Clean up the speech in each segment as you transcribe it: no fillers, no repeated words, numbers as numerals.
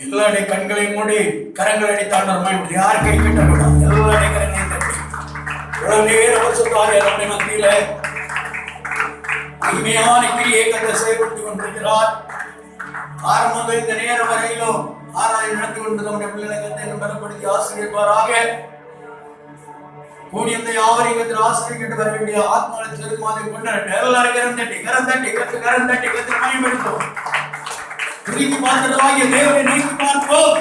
எல்லாருடைய கண்களை மூடி கரங்களை அடித்தாண்டவர் யார் கை கட்டக்கூடாது. எல்லாருடைய கரங்களை தட்டி மத்தியில மகிமையான கிரியை கத்தை செயல்படுத்திக் கொண்டிருக்கிறார். ஆரம்பத்தில் இந்த நேரம் வரையிலும் ஆராய்ச்சி நடத்தி கொண்டு நம்முடைய பிள்ளைகளை கத்தை பலப்படுத்தி ஆசிரியப்பாராக. கூடியத்தை யாவரிகத்தில் ஆசிரியர் வர வேண்டிய ஆத்மாவை செருமாதை கொண்டாட்டு எல்லாரும் கரம் தட்டி கரம் தட்டி கத்து மயப்படுத்தும். திரும்பி பார்க்கிறதாகிய தேவனை நோக்கி பார்ப்போம்.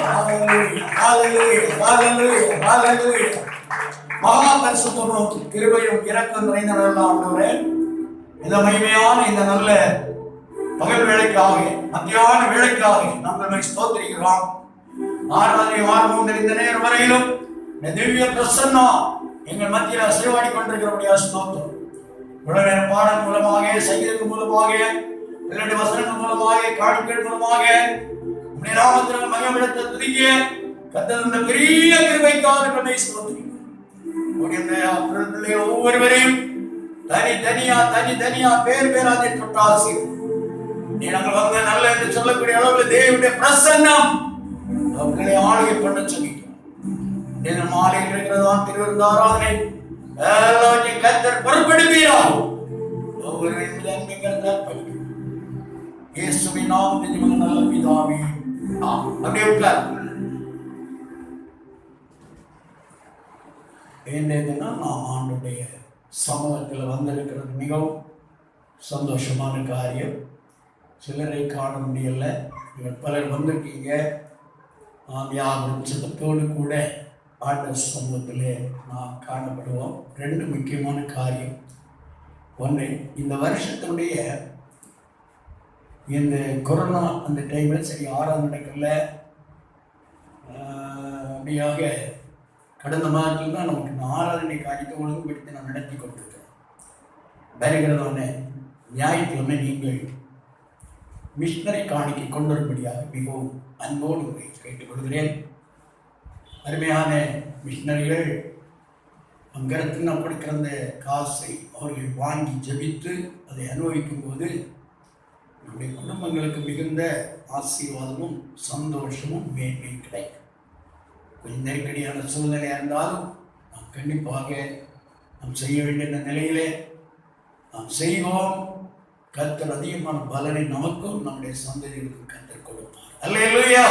மகா பரிசுத்தமும் கிருபையும் இரக்கம் நிறைந்தவர்களே, இந்த மகிமையான இந்த நல்ல பகல் வேளைக்காக மத்தியான வேளைக்காக நாங்கள் ஸ்தோத்திரிக்கிறோம். ஆராதனை ஆர்வம் இந்த நேரம் வரையிலும் இந்த திவ்ய பிரசன்னம் எங்கள் மத்தியில் அசைவாடி கொண்டிருக்கிறபடியா ஸ்தோத்திரம். இவ்வளவு நேரம் பாடல் மூலமாக, சங்கீதத்தின் மூலமாக, என்னுடைய வசனங்கள் மூலமாக, காணிக்கைகள் மூலமாக உம்முடைய நாமத்தில் மகிமைப்படுத்த துதிக்க கர்த்தர் பெரிய கிருபைக்காக நம்மை ஸ்தோத்திரிக்கிறோம். ஒவ்வொருவரையும் தனித்தனியா பேராதை தொட்டு ஆசீர்வதியும். நாங்கள் வந்து நல்ல என்று சொல்லக்கூடிய அளவில் தேவனுடைய பிரசன்னம் அவர்களை ஆளுகை பண்ண சொல்லிக்கிறோம். மாலையில் இருக்கிறதா திருவிருந்த ஆராதனை எல்லாவற்றையும் கர்த்தர் பொறுப்பெடுப்பீராக. ஒவ்வொருவரையும் இயேசுவின் நாமத்தில் நல்ல பிதாவே ஆமென். அப்படியே உட்கார். என்னதுன்னா நாம் ஆண்டுடைய சமூகத்தில் வந்திருக்கிறது மிகவும் சந்தோஷமான காரியம். சிலரை காண முடியல, பலர் வந்திருக்கீங்க. நாம் யாரும் சித்தத்தோடு கூட ஆண்ட சமூகத்திலே நாம் காணப்படுவோம். ரெண்டு முக்கியமான காரியம். ஒன்று, இந்த வருஷத்தினுடைய இந்த கொரோனா அந்த டைமில் சரி ஆறாவது நடக்கல. அப்படியாக கடந்த மாதத்தில் தான் நமக்கு ஆராதனை காரியத்தை ஒழுங்குபடுத்தி நான் நடத்தி கொண்டிருக்கிறேன். வருகிறதான ஞாயிற்றுக்கிழமை நீங்கள் மிஷனரி காணிக்கை கொண்டு வரும்படியாக மிகவும் அன்போடு கேட்டுக்கொள்கிறேன். அருமையான மிஷனரிகள் அங்கிருந்து கொடுக்கிற அந்த காசை அவர்கள் வாங்கி ஜபித்து அதை அனுபவிக்கும் போது நம்முடைய குடும்பங்களுக்கு மிகுந்த ஆசீர்வாதமும் சந்தோஷமும் மேன்மையும் கிடைக்கும். கொஞ்சம் நெருக்கடியான சூழ்நிலையாக இருந்தாலும் நாம் கண்டிப்பாக நாம் செய்ய வேண்டிய நிலையிலே நாம் செய்வோம். கர்த்தர் அதிகமான பலனை நமக்கும் நம்முடைய சந்ததிகளுக்கும் கர்த்தர் கொடுப்பார். அல்லேலூயா,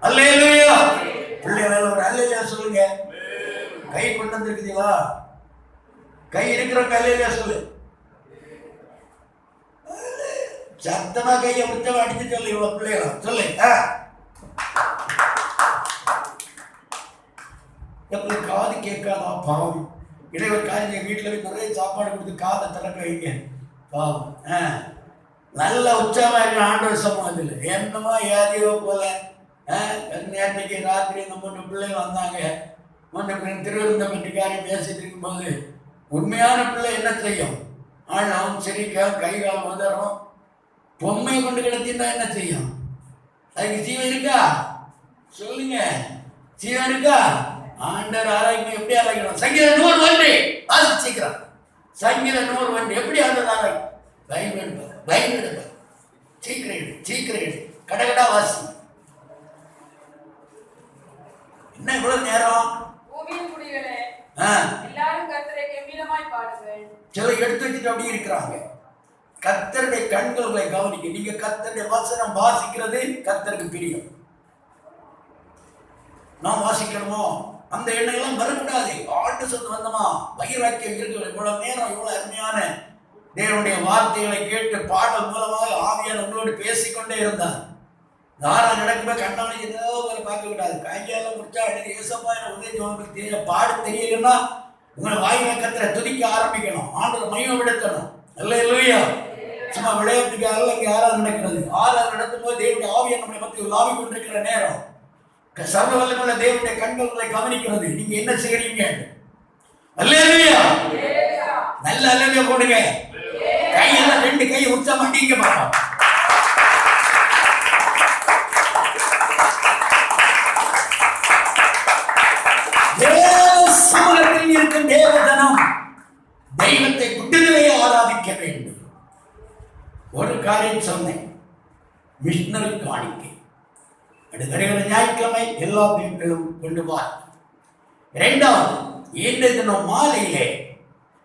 அல்லேலூயா. பிள்ளைகள் ஒரு அல்லேலூயா சொல்லுங்க. கை கொண்டு வந்திருக்குதா? கை இருக்கிற அல்லேலூயா சொல்லு. சத்தமா கையை விட்டு அடித்து சொல்லு. இவ்வளவு பிள்ளைகளா சொல்லு. எப்படி காது கேட்காதா? பாவம். இடைவர் காரியம் வீட்டில் போய் நிறைய சாப்பாடு கொடுத்து காதை திறக்க வைங்க. பாவம். நல்ல உற்சாகமாக இருக்கிற ஆண்டவர் சமூகத்தில் என்னமா ஏதியோ போல. நேற்றைக்கு ராத்திரி இந்த 3 பிள்ளைங்க வந்தாங்க. 3 பிள்ளை திருவிருந்த பற்றி காரியம் பேசிட்டு இருக்கும்போது உண்மையான பிள்ளை என்ன செய்யும்? அவன் சிரிக்க கை கால் உதறும். பொம்மையை கொண்டு கிடத்தின்னா என்ன செய்யும்? அதுக்கு ஜீவன் இருக்கா? சொல்லுங்க, ஜீவன் இருக்கா? ஆண்டர் ஆராய்ச்சி எப்படி ஆராய்க்கணும்? சங்கீத 100 வாசிச்சுக்கிறான். சங்கீத 100 எப்படி ஆண்டர் ஆராய்? பயன்படுத்த சீக்கிரம் கடகடா வாசி. என்ன இவ்வளவு நேரம்? சில எடுத்து வச்சுட்டு அப்படி இருக்கிறாங்க. கர்த்தருடைய கண்களை கவனிக்க. நீங்க கர்த்தருடைய வசனம் வாசிக்கிறது கர்த்தருக்கு பிரியம். நாம் வாசிக்கணுமோ அந்த எண்ணெல்லாம் வரக்கூடாது. ஆண்டு சொத்து வந்தமா வைராக்கியம் இருக்கிறது. இவ்வளவு நேரம் இவ்வளவு அருமையான தேவனுடைய வார்த்தைகளை கேட்டு பாடல் மூலமாக ஆவியான உங்களோடு பேசிக்கொண்டே இருந்தார். தாராளம் நடக்கும்போது கண்ணவனை பார்க்க கூடாது. கையால முடிச்சா ஏசப்பா உதவி பாட தெரியலன்னா உங்களை வாயில கத்திர துதிக்க ஆரம்பிக்கணும். ஆண்டவர் மகிமைப்படுத்தணும். அல்லேலூயா. சும்மா விளையாட்டுக்காக இங்கே ஆராதனை நடக்கிறது. ஆராதனை நடத்தும் போது தேவனுடைய ஆவியை நம்மளை பற்றி உலாவி கொண்டிருக்கிற நேரம். சர்வ வல்லமையுள்ள தேவனுடைய கண்களை கவனிக்கிறது. நீங்க என்ன செய்யறீங்க? அல்லேலூயா. நல்ல அல்லேலூயா போடுங்க. கையெல்லாம் 2 கை உற்சாகமா நீங்க பாருங்க. சமூகத்தில் இருக்கும் தேவதனம் தெய்வத்தை விடுதலையை ஆராதிக்க வேண்டும். ஒரு காரியம் சொன்னேன், மிஷனரி காணிக்கை அடுத்த ஞாயிற்றுக்கிழமை எல்லா வீட்டிலும் கொண்டு வா. 2வது, இன்றைய தினம் மாலையிலே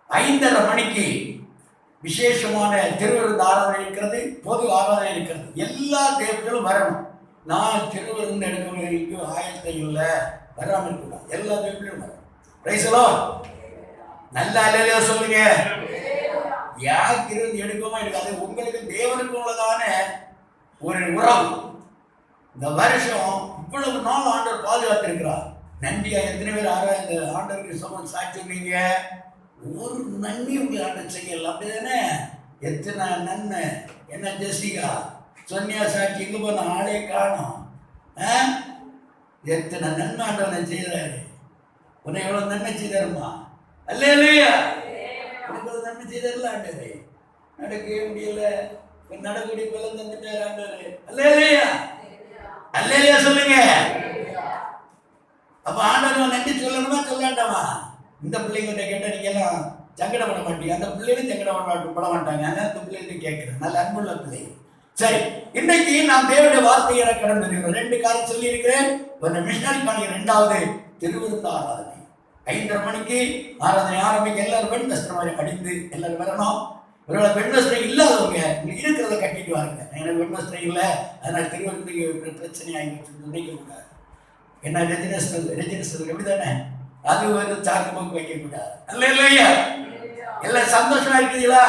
5:30 மணிக்கு விசேஷமான திருவிருந்து ஆராதனை இருக்கிறது, பொது ஆராதனை இருக்கிறது. எல்லா தேவர்களும் வரணும். நான் திருவிருந்து எடுக்கிறவர்களுக்கு ஆயத்தை இல்லை, வராமல் கூடாது. எல்லா தேவர்களும் வரணும். Praise the Lord. நல்லா இல்லையா சொல்லுங்க. யாருக்கு இருந்து எடுக்கமா இருக்காது, உங்களுக்கு தேவனுக்கு உள்ளதான ஒரு உறவு. இந்த வருஷம் இவ்வளவு நாள் ஆண்டவர் பாதுகாத்திருக்கிறார். நன்றியா எத்தனை பேர் இந்த ஆண்டவருக்கு சமம் சாட்சிங்க. ஒரு நன்மை உங்களை ஆண்டவர் செய்யலாம், அப்படிதானே? எத்தனை நன்மை. என்ன ஜெசிகா சொன்னியா சாட்சி, எங்க போன ஆளே காணும். எத்தனை நன்மை ஆண்டவனை செய்யறாரு. உன்னை எவ்வளவு நன்மை செய்தாருமா. அல்ல இல்லையா? நன்மை செய்தார்ல ஆண்டவரே. நடக்கவே முடியல, நடக்கூடிய பலம் தந்துட்டாரு ஆண்டவரே. அல்ல இல்லையா? அல்ல இல்லையா சொல்லுங்க. அப்ப ஆண்டவன் நன்றி சொல்லணுமா சொல்லாண்டாமா? இந்த பிள்ளைங்கிட்ட கேட்ட நீங்க எல்லாம் சங்கடப்பட மாட்டீங்க, அந்த பிள்ளைகளும் சங்கடப்பட மாட்டாங்க. அந்த பிள்ளைகிட்ட கேட்கிறேன், நல்ல அன்புள்ள பிள்ளை. சரி, இன்னைக்கு நான் தேவனுடைய வார்த்தையை கடந்து 2 காரியம் சொல்லி இருக்கிறேன். ஒரு மிஷனரி காணிக்கை, 2வது திருவிருந்து ஆராதனை. 5:30 மணிக்கு ஆராதனை ஆரம்பிக்க. எல்லாரும் பெண் வஸ்திரம் மாதிரி அடிந்து எல்லாரும் வரணும். ஒருவேளை பெண் வஸ்திரம் இல்லாதவங்க இருக்கிறத கட்டிட்டு வாருங்க. எனக்கு பெண் வஸ்திரம் இல்லை, அதனால திருவிருந்துக்கு பிரச்சனை ஆகிட்டு நினைக்க கூடாது. என்ன ரெஜினஸ்டர் எப்படி தானே, அது ஒரு சாக்கு போக்கு வைக்க கூடாது. அல்ல இல்லையா? எல்லாம் சந்தோஷமா இருக்குதுங்களா?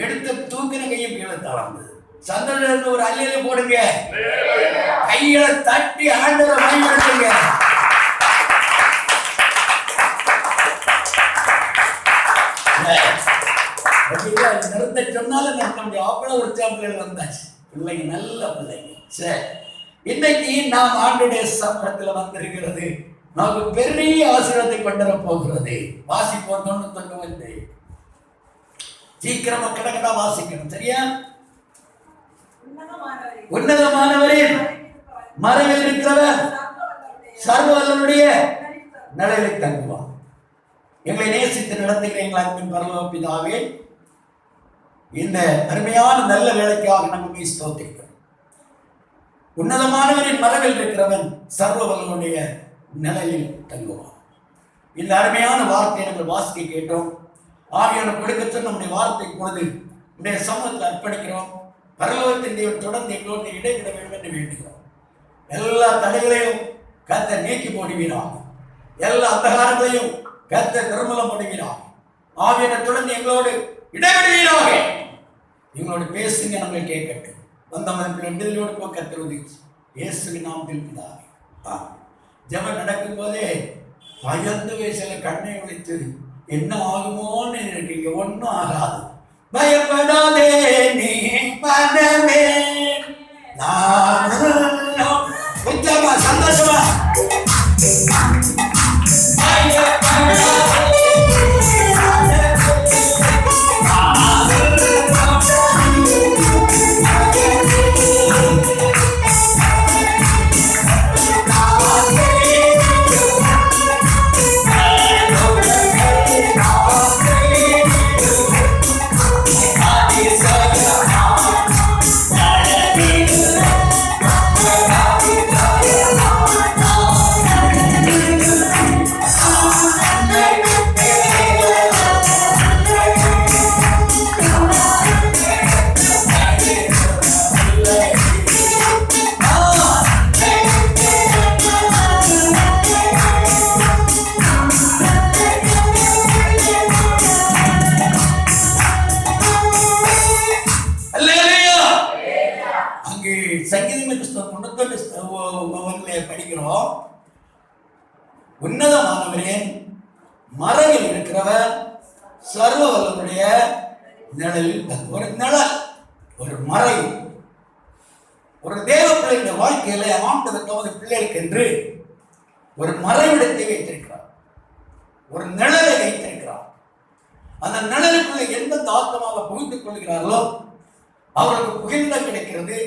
எடுத்த தூக்கின கையும் கீழே தளர்ந்தது. சந்தோஷம் இருந்து ஒரு அல்லையில போடுங்க, கைகளை தட்டி ஆண்டவரை பயன்படுத்துங்க. நிறுத்த சொன்னாலும் நிறுத்த முடியும், அவ்வளவு உற்சாகங்கள் வந்தாச்சு. பிள்ளைங்க நல்ல பிள்ளைங்க. சரி, இன்னைக்கு நாம் ஆண்டுடைய சமூகத்தில் வந்திருக்கிறது நமக்கு பெரிய ஆசீர்வாதத்தை கொண்டு வர போகிறது. வாசிப்போம் 99 சீக்கிரமா கடகடா வாசிக்கணும். சரியா? உன்னதமானவரின் மறைவில் இருக்கிறவர் சர்வவல்லவருடைய நிழலில் தங்குவார். எங்களை நேசித்து நடத்துகிற எங்கள் அன்பின் பரலோக பிதாவே, இந்த அருமையான நல்ல வேலைக்காக நம்மை ஸ்தோத்திரிக்கிறோம். உன்னதமானவரின் மறைவில் இருக்கிறவன் சர்வவல்லவருடைய நிழலில் தங்குவான். இந்த அருமையான வார்த்தையை நம்ம வாசிக்க கேட்டோம். ஆகியோட கொடுக்கச்சொல் நம்முடைய வார்த்தை பொழுது நம்முடைய சமூகத்தில் அர்ப்பணிக்கிறோம். பரலோகத்தின் தேவன் தொடர்ந்து எங்களோடு இடைவிட வேண்டும் என்று வேண்டுகிறோம். எல்லா தடைகளையும் கர்த்தர் நீக்கி போடுவீராக. எல்லா அந்தகாரங்களையும் கர்த்தர் நிர்மூலம் பண்ணுவீராக. ஆகியோட தொடர்ந்து எங்களோடு இடைவிடுவீராக. எங்களோடு பேசுங்க, நம்மளை கேட்கட்டும். வந்த மதிப்பில் விடுதலையோடு போய் கர்த்தர் உதவி இயேசுவின் நாமத்தில் பிதாவே. ஜெபம் நடக்கும் போதே பயந்து வயசுல கண்ணை உடைத்து என்ன ஆகுமோன்னு இருக்கீங்க. ஒன்றும் ஆகாது, பயப்படாதே நீ மனமே. உச்சமா சந்தோஷமா படிக்கிறோம். உன்னதமானவரின் மறைவில் இருக்கிறவர் சர்வவல்லவருடைய நிழலில் ஒரு நிழல், ஒரு மறைவு. ஒரு தேவ பிள்ளைகளுடைய வாழ்க்கையில ஆண்டவர் தமது பிள்ளைகளுக்கு என்று ஒரு மறைவிடத்தை வைத்திருக்கிறார், ஒரு நிழலை வைத்திருக்கிறார். அந்த நிழலுக்குள்ள எந்தெந்த ஆத்மாவை புகுந்து கொள்கிறார்களோ அவர்களுக்கு புகிழ்ந்தம் கிடைக்கிறது,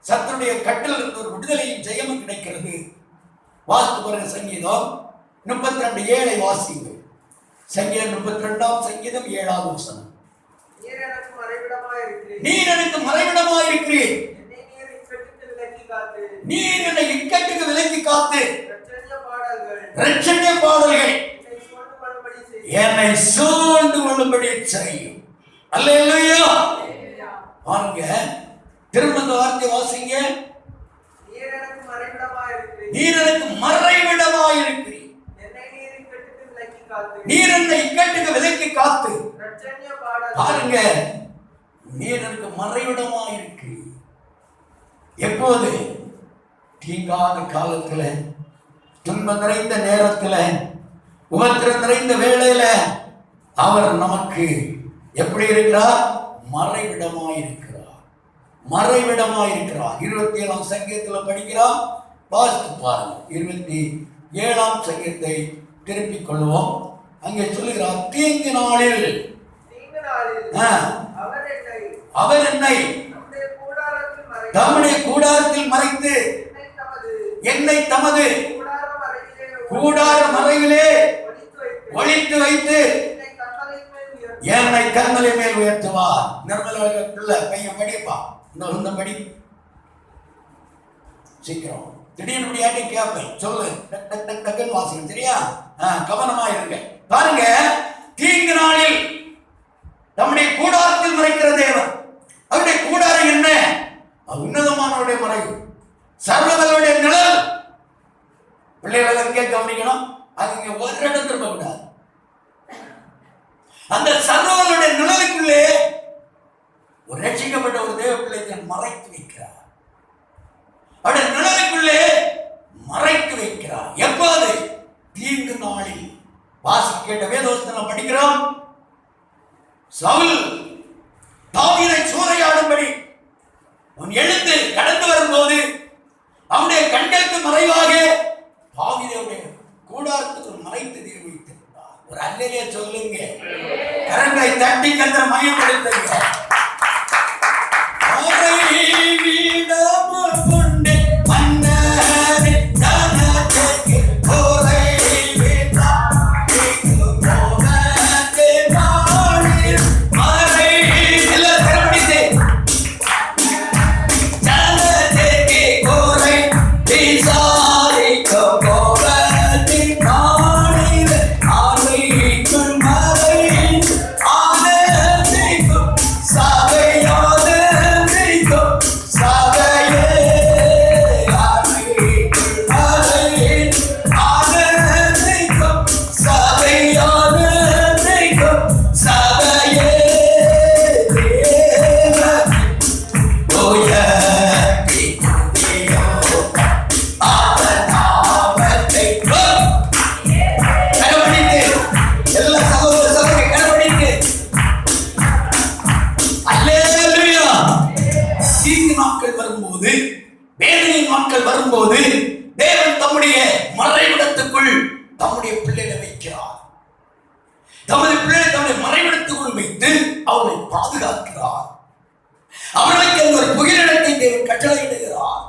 சத்துருடைய கட்டில் இருந்து ஒரு விடுதலையும் ஜெயமும் கிடைக்கிறது. வாஸ்து பாருங்க, சங்கீதம் 32:7 வாசிங்கள். சங்கீதம் 32ஆம் சங்கீதம் 7ஆவது வசனம். நீர் எனக்கு மறைவிடமாயிருக்கிறீர், நீர் என்னை இக்கட்டுக்கு விலக்கி காத்து இரட்சணிய பாடல்கள் என்னை சூழ்ந்து கொள்ளும்படி செய்யும். அல்லேலூயா. வாங்க திரும்ப அந்த வார்த்தை வாசிங்க. நீர் எனக்கு மறைவிடமாயிருக்கிறீர், நீர் என்னை இக்கட்டுக்கு விலக்கி காத்து. பாருங்க, நீர் எனக்கு மறைவிடமாயிருக்கிறீர். எப்போது? தீங்கான காலத்துல, துன்பம் நிறைந்த நேரத்துல, உபத்திரம் நிறைந்த வேளையில அவர் நமக்கு எப்படி இருக்கிறார்? மறைவிடமாயிருக்கிறார், மறைவிடமாயிருக்கிறார். 27ஆம் சங்கீதத்துல படிக்கிறோம், வாசித்து பாருங்க. 27ஆம் சங்கீதத்தை திருப்பிக் கொள்வோம். அங்கே சொல்லுகிறார், தீங்கு நாளில் அவர் என்னை தம்முடைய கூடாரத்தில் மறைத்து என்னை தமது கூடார மறைவிலே ஒளித்து வைத்து என்னை கண்மலை மேல் உயர்த்துவார். நிர்மல பையன் படிப்பா, இந்த படி சீக்கிரம். திடீர்னு முடியாட்டி கேட்பேன், சொல்லு டக்குன்னு வாசிக்கும், சரியா? கவனமா இருங்க. பாருங்க, தீங்கு நாளில் நம்முடைய கூடாரத்தில் மறைக்கிற தேவன். அவருடைய கூடாரம் என்ன? உன்னதமானவருடைய மறைவு, சர்வதனுடைய நிழல். பிள்ளைகளை கவனிக்கணும், அது இங்க ஒரு இடம் திரும்ப கூடாது. அந்த சர்வதனுடைய நிழலுக்குள்ளே ஒரு ரட்சிக்கப்பட்ட ஒரு தேவ பிள்ளையை மறைத்து வைக்கிறார். அவருடைய நிழலுக்குள்ளே மறைத்து வைக்கிறார். எப்போது? தீங்கு நாளில். வாசி கேட்ட வேதவசனம் படிக்கிறோம். சவுல் தாவீதை சூறையாடும்படி அவன் எழுந்து கடந்து வரும்போது அவனுடைய கண்களுக்கு மறைவாக தாவீதை கூடாரத்துக்கு மறைத்து தீ வைத்திருந்தார். ஒரு அல்லேலூயா சொல்லுங்க, கரங்களை தட்டி கந்த மயப்படுத்துங்க. வரும்போது தேவன் தம்முடைய மறைவிடத்துக்குள் தம்முடைய பிள்ளைகளை வைக்கிறார். தமது பிள்ளைகளை தம்முடைய மறைவிடத்துக்குள் வைத்து அவரை பாதுகாக்கிறார். அவர்களுக்கு ஒரு புகலிடத்தை தேவன் கட்டளையிடுகிறார்.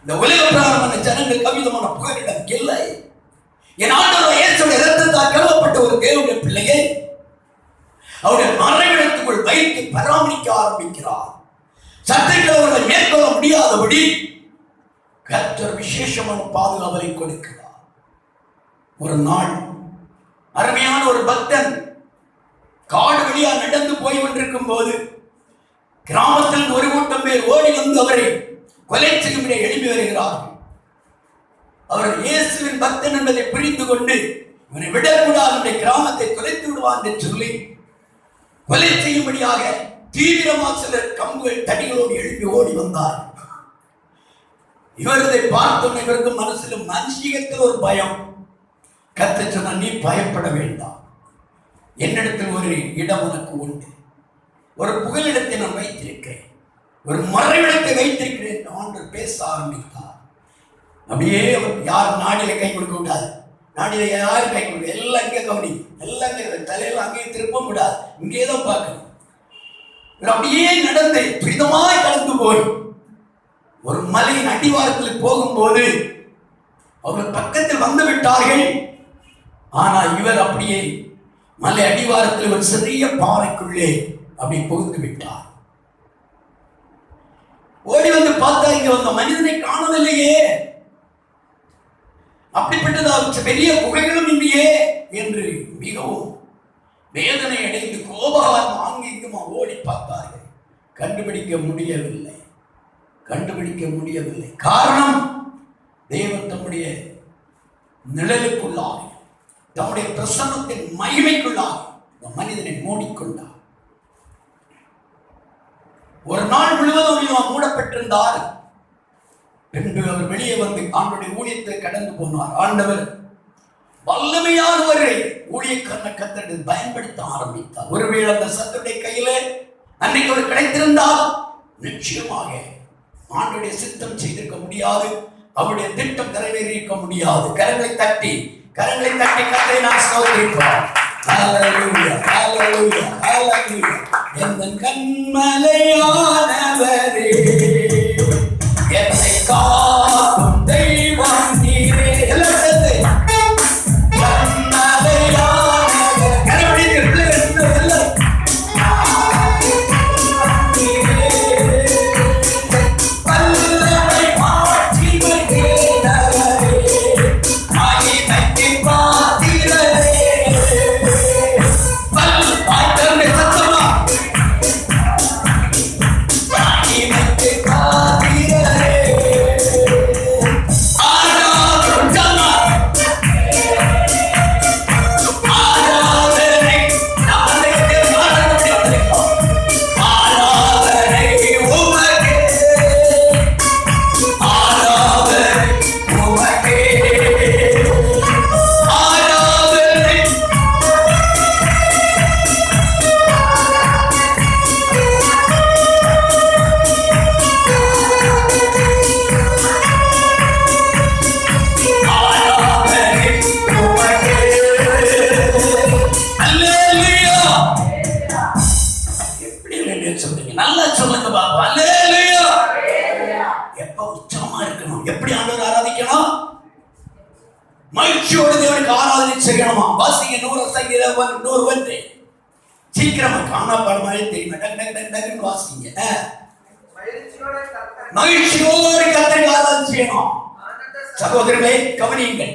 இந்த உலக பிராரமான ஜனங்கள் கவிதமான புகலிடம் இல்லை. என் ஆண்டவர் இயேசுவின் இரத்தத்தால் கழுவப்பட்ட ஒரு தேவனுடைய பிள்ளையை அவருடைய மறைவிடத்துக்குள் வைத்து பராமரிக்க ஆரம்பிக்கிறார். சத்துருக்கள் அவர்களை மேற்கொள்ள முடியாதபடி கர்த்தர் விசேஷமான பாதுகாவலை கொடுக்கிறார். ஒரு நாள் அருமையான ஒரு பக்தன் காடு வழியா நடந்து போய் கொண்டிருக்கும் போது கிராமத்தில் ஒரு கூட்டம் பேர் ஓடி வந்து அவரை கொலை செய்யும்படி எழுப்பி வருகிறார்கள். அவர் இயேசுவின் பக்தன் என்பதை புரிந்து கொண்டு இவனை விடக்கூடாது, கிராமத்தை தொலைத்து விடுவான் என்று சொல்லி கொலை செய்யும்படியாக தீவிரமாக சிலர் கம்புகள் தடிகளோடு எழுப்பி ஓடி வந்தார். இவரதை பார்த்தோம், இவருக்கு மனசில் மனுஷிகத்தில் ஒரு பயம். கர்த்தர் சொன்னார், நீ பயப்பட வேண்டாம், என்னிடத்தில் ஒரு இடம் உனக்கு உண்டு, ஒரு புகலிடத்தை நான் வைத்திருக்கிறேன், ஒரு மறைவிடத்தை வைத்திருக்கிறேன். ஆண்டவர் பேச ஆரம்பித்தார். அப்படியே அவர் யார் நாடில கை கொடுக்க கூடாது, நாடில யாரும் கை கொடுக்க, எல்லாம் இங்கே கவனி. எல்லாம் தலையில அங்கேயே திருப்ப கூடாது, இங்கேதான் பார்க்கணும். அப்படியே நடந்து துரிதமாய் கடந்து போய் ஒரு மலையின் அடிவாரத்தில் போகும்போது அவர்கள் பக்கத்தில் வந்து விட்டார்கள். ஆனால் இவர் அப்படியே மலை அடிவாரத்தில் ஒரு சிறிய பாறைக்குள்ளே அப்படி புகுந்து விட்டார். ஓடி வந்து பார்த்தா இங்க வந்த மனிதனை காணவில்லையே, அப்படிப்பட்டதாக பெரிய குகைகளும் இல்லையே என்று மிகவும் வேதனை அடைந்து கோபம் ஆங்கிங்குமா ஓடி பார்த்தார்கள். கண்டுபிடிக்க முடியவில்லை. காரணம், தேவன் தம்முடைய நிழலுக்குள்ளாக, தம்முடைய பிரசன்னத்தின் மகிமைக்குள்ளாக இந்த மனிதனை மூடிக்கொண்டார். ஒரு நாள் முழுவதும் மூடப்பட்டிருந்தார். பின்பு அவர் வெளியே வந்து ஆண்டவருடைய ஊழியத்தை கடந்து போனார். ஆண்டவர் வல்லமையான ஒரு ஊழியக்காரனை கத்தரை பயன்படுத்த ஆரம்பித்தார். ஒருவேளை அந்த சத்துடைய கையில அன்னைக்கு ஒரு கிடைத்திருந்தால் நிச்சயமாக ஆண்டவருடைய சித்தம் செய்திருக்க முடியாது, அவருடைய திட்டம் நிறைவேறி இருக்க முடியாது. கரங்களை தட்டி கத்தரை நான் ஸ்தோத்திரிப்போம். ஹல்லேலூயா, ஹல்லேலூயா, ஹல்லேலூயா. என் கண்மலையானவரே, என்னை காக்கும் தெய்வம் நீரே. மகிழ்ச்சியோடு தேவனுக்கு ஆராதனை செய்யணுமா? வாசிங்க 100 சங்கீதம் 101. சீக்கிரமா காணாப்பாடமாயே தெரியும், வாசிங்க. மகிழ்ச்சியோடு கர்த்தரை ஆராதனை செய்யணும். சகோதரர்களே கவனியுங்கள்,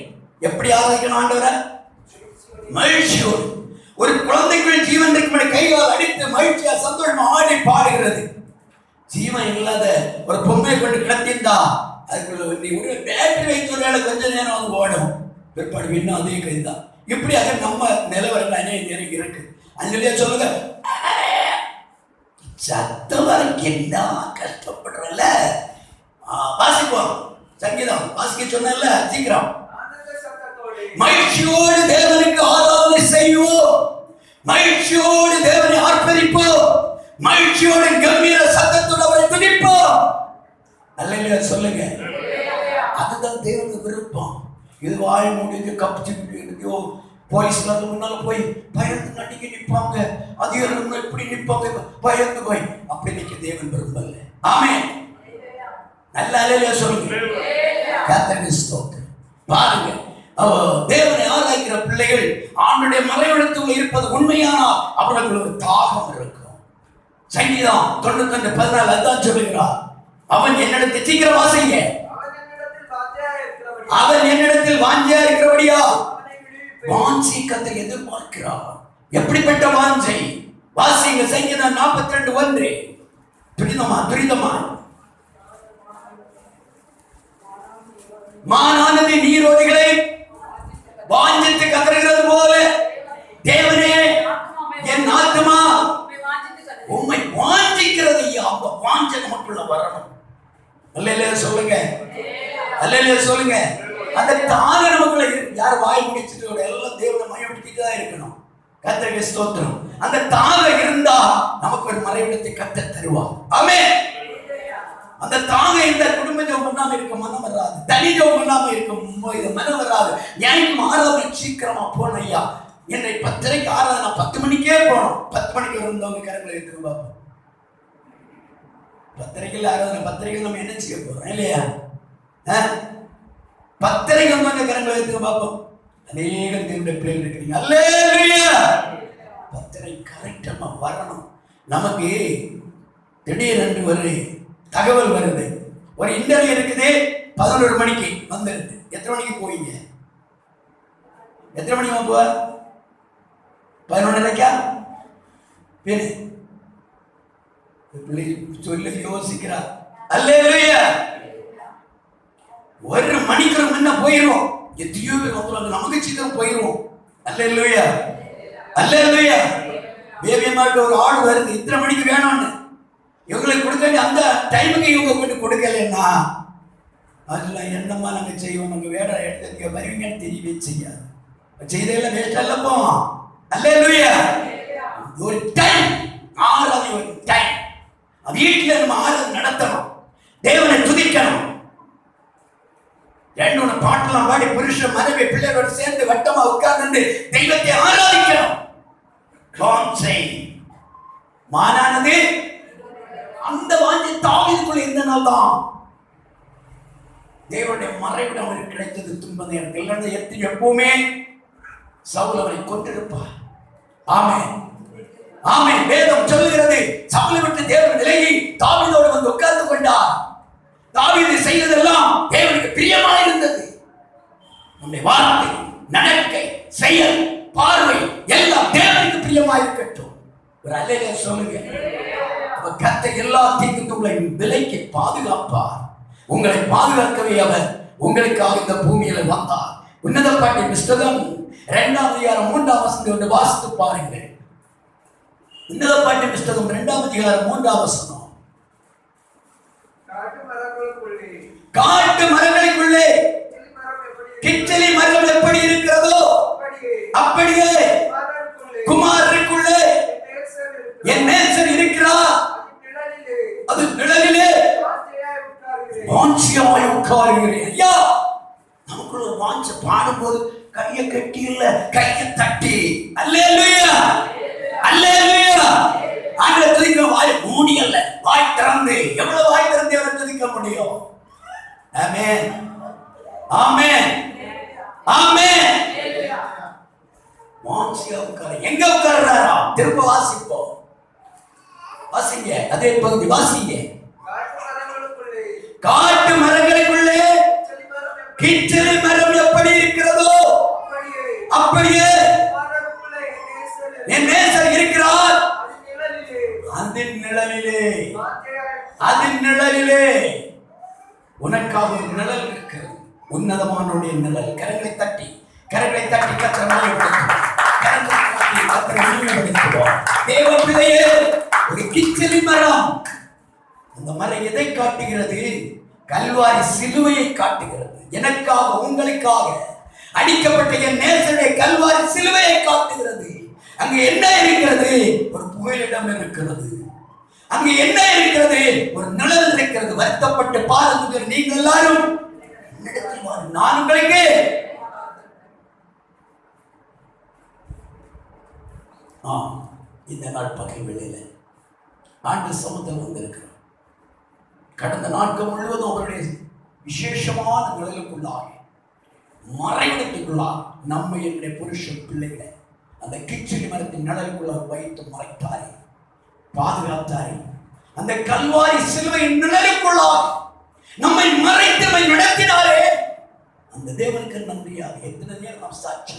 எப்படி ஆராதிக்கணும் ஆண்டவரை? மகிழ்ச்சியோடு. ஒரு குழந்தைக்குள் ஜீவன் இருக்கும், கைகால் அடித்து மகிழ்ச்சியா சந்தோஷமா ஆடி பாடுகிறது. ஜீவன் இல்லாத ஒரு பொம்மை கொண்டு கிடத்திருந்தா அதுக்குள்ள நீ ஒரு பேட்டரி வைத்து ஒரு வேலை கொஞ்ச நேரம் வந்து ஓடும், பிற்பாடு இன்னும் அதே கைதான். இப்படியாக நம்ம நிலவரம் அநேக நேரம் இருக்கு. அஞ்சலியா சொல்லுங்க, சத்தம் வரைக்கும் என்ன கஷ்டப்படுறல. வாசிப்போம், சங்கீதம் வாசிக்க சொன்னல, சீக்கிரம். மகிழ்ச்சியோடு தேவனுக்கு ஆராதனை செய்வோம், மகிழ்ச்சியோடு தேவனை ஆர்ப்பரிப்போம், மகிழ்ச்சியோடு கம்பீர சத்தத்தோடு அவரை துதிப்போம். அல்லேலூயா சொல்லுங்க. அதுதான் தேவனுக்கு விருப்பம். இது வாய் மூடி கப்பிச்சுக்கிட்டு போலீஸ்ல முன்னால போய் பயந்து நடிக்க நிற்பாங்க, அதிகாரம் எப்படி நிற்பாங்க பயந்து போய், அப்படி நிற்க தேவன் விரும்பல. ஆமென். நல்ல அல்லேலூயா சொல்லுங்க. கர்த்தருக்கு ஸ்தோத்திரம். பாருங்க, தேவனை ஆராதிக்கிற பிள்ளைகள் ஆண்டுடைய மறைவிடத்தில் இருப்பது உண்மையானால் அவர்களுக்கு ஒரு தாகம் இருக்கும். சங்கீதம் 91:14 அதான் சொல்லுகிறார். அவன் என்னிடத்தில், சீக்கிரம் வாசிங்க, அவன் என்னிடத்தில் வாஞ்சையா இருக்கிறபடியா வாஞ்சி கர்த்தர் எதிர்பார்க்கிறார். எப்படிப்பட்ட வாஞ்சை? வாசிங்க சங்கீதம் 42:1. துரிதமா மானானது நீரோடைகளை வாஞ்சித்து கதறுகிறது போல தேவனே என் ஆத்துமா உம்மை வாஞ்சிக்கிறது. அந்த வாஞ்சை நமக்குள்ள வரணும். அல்லேலூயா சொல்லுங்க, அல்லேலூயா சொல்லுங்க. அந்த தாக நமக்குள்ள யார் வாய் முடிச்சுட்டு எல்லாம் தேவனை மயப்படுத்திட்டு தான் இருக்கணும். கர்த்தருக்கு ஸ்தோத்திரம். அந்த தாக இருந்தா நமக்கு ஒரு மறைவிடத்தை கர்த்தர் தருவார். ஆமென். அந்த தாக இந்த குடும்ப ஜெபம் பண்ணாம இருக்க மனம் வராது, தனி ஜெபம் பண்ணாம இருக்க மனம் வராது. ஞாயிற்று ஆராதனை சீக்கிரமா போன ஐயா, என்னை 10:30 ஆராதனை 10 மணிக்கே போனோம். 10 மணிக்கு இருந்தவங்க கரங்களை எடுத்து பார்ப்போம். 10:30 ஆராதனை, 10:30 நம்ம என்ன செய்ய போறோம் இல்லையா? 10:30 வந்தவங்க கரங்களை எடுத்து பார்ப்போம். அநேகம் தேவனுடைய பிள்ளைகள் இருக்கிறீங்க. அல்லேலூயா. 10:30 கரெக்டா வரணும். நமக்கு திடீரென்று ஒரு தகவல் வருது, ஒரு இன்டர்வியூ இருக்குது, 11 மணிக்கு வந்துருது. எத்தனை மணிக்கு போவீங்க? எத்தனை மணிக்கு போவ? 11:30 பேரு பிள்ளை சொல்ல யோசிக்கிறார். அல்லேலூயா. 1 மணிக்கு முன்ன போயிடுவோம். எத்தனையோ பேர் வந்துடுவாங்க, நமக்கு சீக்கிரம் போயிடுவோம். அல்லேலூயா. அல்லேலூயா. வேவியமாட்ட ஒரு ஆள் வருது, இத்தனை மணிக்கு வேணும்னு இவங்களுக்கு கொடுக்க, அந்த டைமுக்கு இவங்க கொண்டு கொடுக்கலன்னா அதெல்லாம் என்னம்மா நாங்கள் செய்வோம், நாங்கள் வேற இடத்துக்கு வருவீங்கன்னு தெரியவே செய்யாது. செய்தெல்லாம் வேஸ்ட் அல்லப்போ. அல்லேலூயா. ஒரு டைம், ஆறாவது ஒரு டைம். வீட்டில் நம்ம ஆறாவது நடத்தணும், தேவனை துதிக்கணும். 2 பாட்டெல்லாம் பாடி புருஷன் மனைவி பிள்ளைகளோடு சேர்ந்து வட்டமா உட்கார்ந்து தெய்வத்தை ஆராதிக்கணும். மானானது அந்த வாஞ்சி தாவீதுக்குள்ள இருந்தனால்தான் தேவனுடைய மறைவிடம் அவருக்கு கிடைத்தது. துன்ப நேரத்தில் எப்பவுமே சவுல் அவரை கொண்டிருப்பார். ஆமென், ஆமென். வேதம் சொல்லுகிறது, சவுலை விட்டு தேவன் விலகி தாவீதோடு வந்து உட்கார்ந்து கொண்டார். தாவீது செய்ததெல்லாம் தேவனுக்கு பிரியமாக இருந்தது. நம்முடைய வார்த்தை, நடக்கை, செயல், பார்வை எல்லாம் தேவனுக்கு பிரியமாக இருக்கட்டும். ஒரு அல்லேலூயா சொல்லுங்க. கர்த்தர் எல்லாத்தையும் உங்களை விலைக்கு பாதுகாப்பார். உங்களை பாதுகாக்கவே அவர் உங்களுக்காக இந்த பூமியில வந்தார். உன்னத பாட்டின் புஸ்தகம் 2ஆம் அதிகாரம் 3ஆம் வசனத்தை வாசித்து பாருங்கள். உன்னத பாட்டின் புஸ்தகம் 2ஆம் அதிகாரம் 3ஆம் வசனம். காட்டு மரங்களுக்குள்ளே கிச்சலி மரம் எப்படி இருக்கிறதோ அப்படியே குமாரருக்குள்ளே என் நேசர் இருக்கிறார். அது நிழலிலே வாஞ்சியாய் உட்காருகிறேன். ஐயா, நமக்குள்ள ஒரு வாஞ்ச பாடும்போது கையை கட்டி இல்ல, கையை தட்டி அல்லேலூயா, அல்லேலூயா. ஆண்டவரை துதிக்க வாய் மூடி அல்ல, வாய் திறந்து. எவ்வளவு வாய் திறந்து அவரை துதிக்க முடியும்? ஆமென், ஆமென், ஆமென். வாஞ்சியா உட்கார. எங்க உட்கார்றாரா? திரும்ப வாசிப்போம். வாசிங்க, அதே பகுதி வாசிங்க. காட்டு மரங்களுக்குள்ளே கிச்சலி மரம் எப்படி இருக்கிறதோ அப்படியே என் நேசர் இருக்கிறார். அதன் நிழலிலே, அதன் நிழலிலே உனக்காக ஒரு நிழல் இருக்கிறது. உன்னதமானுடைய நிழல். கரங்களை தட்டி, கரங்களை தட்டி கத்திரமாய் தேவ பிள்ளையே, ஒரு கிச்சலி மரம். அந்த மரம் எதை காட்டுகிறது? கல்வாரி சிலுவையை காட்டுகிறது. எனக்காக, உங்களுக்காக அடிக்கப்பட்ட என் நேசருடைய கல்வாரி சிலுவையை காட்டுகிறது. அங்கு என்ன இருக்கிறது? ஒரு புகலிடம் இருக்கிறது. அங்கு என்ன இருக்கிறது? ஒரு நிழல் இருக்கிறது. வருத்தப்பட்டு பாருங்கள் நீங்கள் எல்லாரும், நான் உங்களுக்கு இந்த நாள் பகல் வேளையில ஆண்டு சமுத்திரம் வந்திருக்கிறார். கடந்த நாட்கள் முழுவதும் அவருடைய விசேஷமான நிழலுக்குள்ளாக, மறைவிடத்துக்குள்ளாக நம்மை என்னுடைய புருஷன் பிள்ளைகளை அந்த கிச்சடி மரத்தின் நிழலுக்குள்ள வைத்து மறைத்தாரே, பாதுகாத்தாரே. அந்த கல்வாரி சிலுவையின் நிழலுக்குள்ளாக நம்மை மறைத்து நம்மை நடத்தினாரே, அந்த தேவனுக்கு நன்றியாக எத்தனை நேரம் நாம் சாட்சி.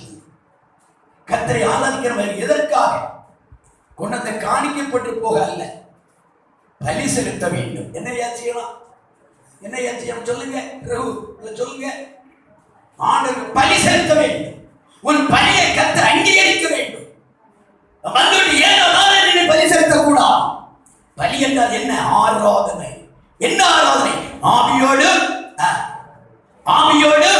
கர்த்தரை ஆராதிக்கிறவர் எதற்காக? கொண்டத்தை காணிக்கப்பட்டு போக அல்ல, பலி செலுத்த வேண்டும். என்ன செய்யலாம்? என்ன செய்யணும் சொல்லுங்க, சொல்லுங்க. ஆண்டவருக்கு பலி செலுத்த வேண்டும். உன் பலியை கர்த்தர் அங்கீகரிக்க வேண்டும். வந்துட்டு ஏனோ பலி செலுத்தக்கூடாது. பலி என்றால் என்ன? ஆராதனை. என்ன ஆராதனை? ஆவியோடு, ஆவியோடு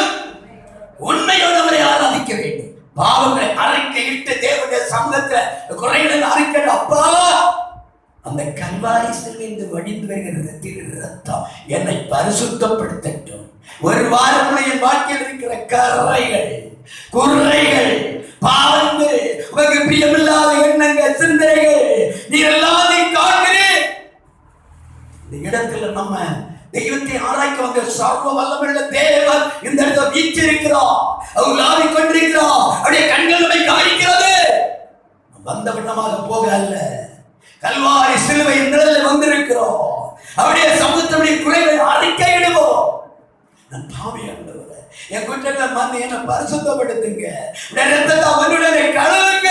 உண்மையோடு அவரை ஆராதிக்க வேண்டும். பாவங்களை அறிக்கையிட்டு தேவனுடைய சமூகத்தில் குறைகளை அறிக்கை. அப்பா, அந்த கல்வாரி சிலுவையிலிருந்து வடிந்து வருகிற திரு ரத்தம் என்னை பரிசுத்தப்படுத்தட்டும். ஒரு வாரம் என் வாழ்க்கையில் இருக்கிற கரைகள், குறைகள், பாவங்கள் உனக்கு பிரியமில்லாத எண்ணங்கள், சிந்தனைகள், நீ எல்லாத்தையும் காண்கிறேன். இந்த இடத்துல நம்ம தெய்வத்தை ஆராய்க்க வந்த சர்வ வல்லமையுள்ள தேவன் இந்த இடத்துல வீற்றிருக்கிறார். அவர் லாவிக் கொண்டிருக்கிறார். அவருடைய கண்கள் நம்மை கவனிக்கிறது. வந்த விண்ணமாக போக அல்ல, கல்வாரி சிலுவை நிழலில் வந்திருக்கிறோம். அவருடைய சமூகத்தினுடைய குறைவை அறிக்கையிடுவோம். நான் பாவியானவரே, என் குற்றங்களை மன்னி என்னை பரிசுத்தப்படுத்துங்க, ரத்தத்தை அவனுடைய கழுவுங்க.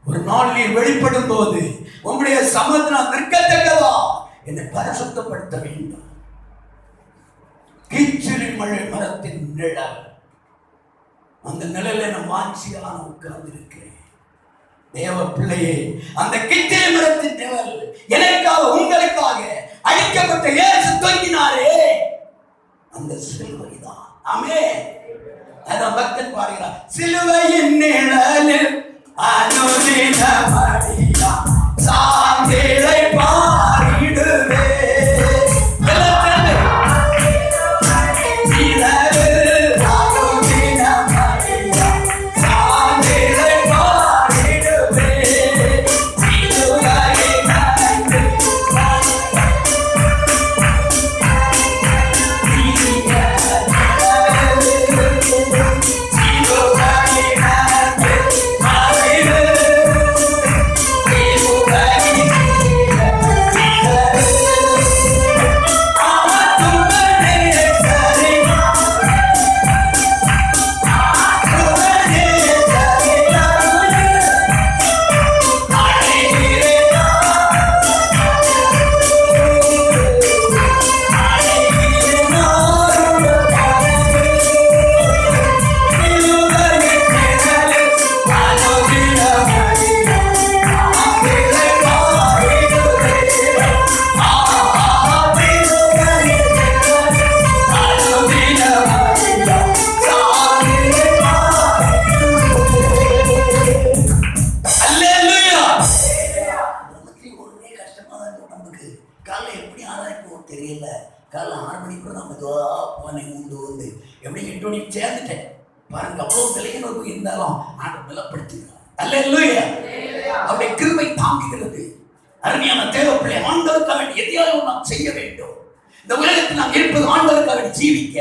ஒரு நாள் நீர் வெளிப்படும் போது உங்களுடைய சமூகத்தில் நான் நிற்கத்தக்கதா என்னை பரிசுத்தப்படுத்த வேண்டும். கீச்சிலி மழை மரத்தின் நிழல், அந்த நிழலை நான் வாஞ்சியான உட்கார்ந்து இருக்கிறேன். தேவ பிள்ளையே, அந்த கிச்சிலி மரத்தின் நிழல் எனக்காக உங்களுக்காக அழிக்கப்பட்ட இயேசு தொங்கினாரே, அந்த சிலுவை தான். ஆமென். அதான் பக்தன் பாடுகிறார், சிலுவையின் நிழலில் அனுதினமடியா சாந்திலை பாடிடுவே. அவருடைய கிருபை தாங்குகிறது. அருமையான தேவப்பிள்ளை, ஆண்டவருக்காக எதையாவது நாம் செய்ய வேண்டும். இந்த உலகத்தில் நாம் இருப்பது ஆண்டவருக்காக ஜீவிக்க,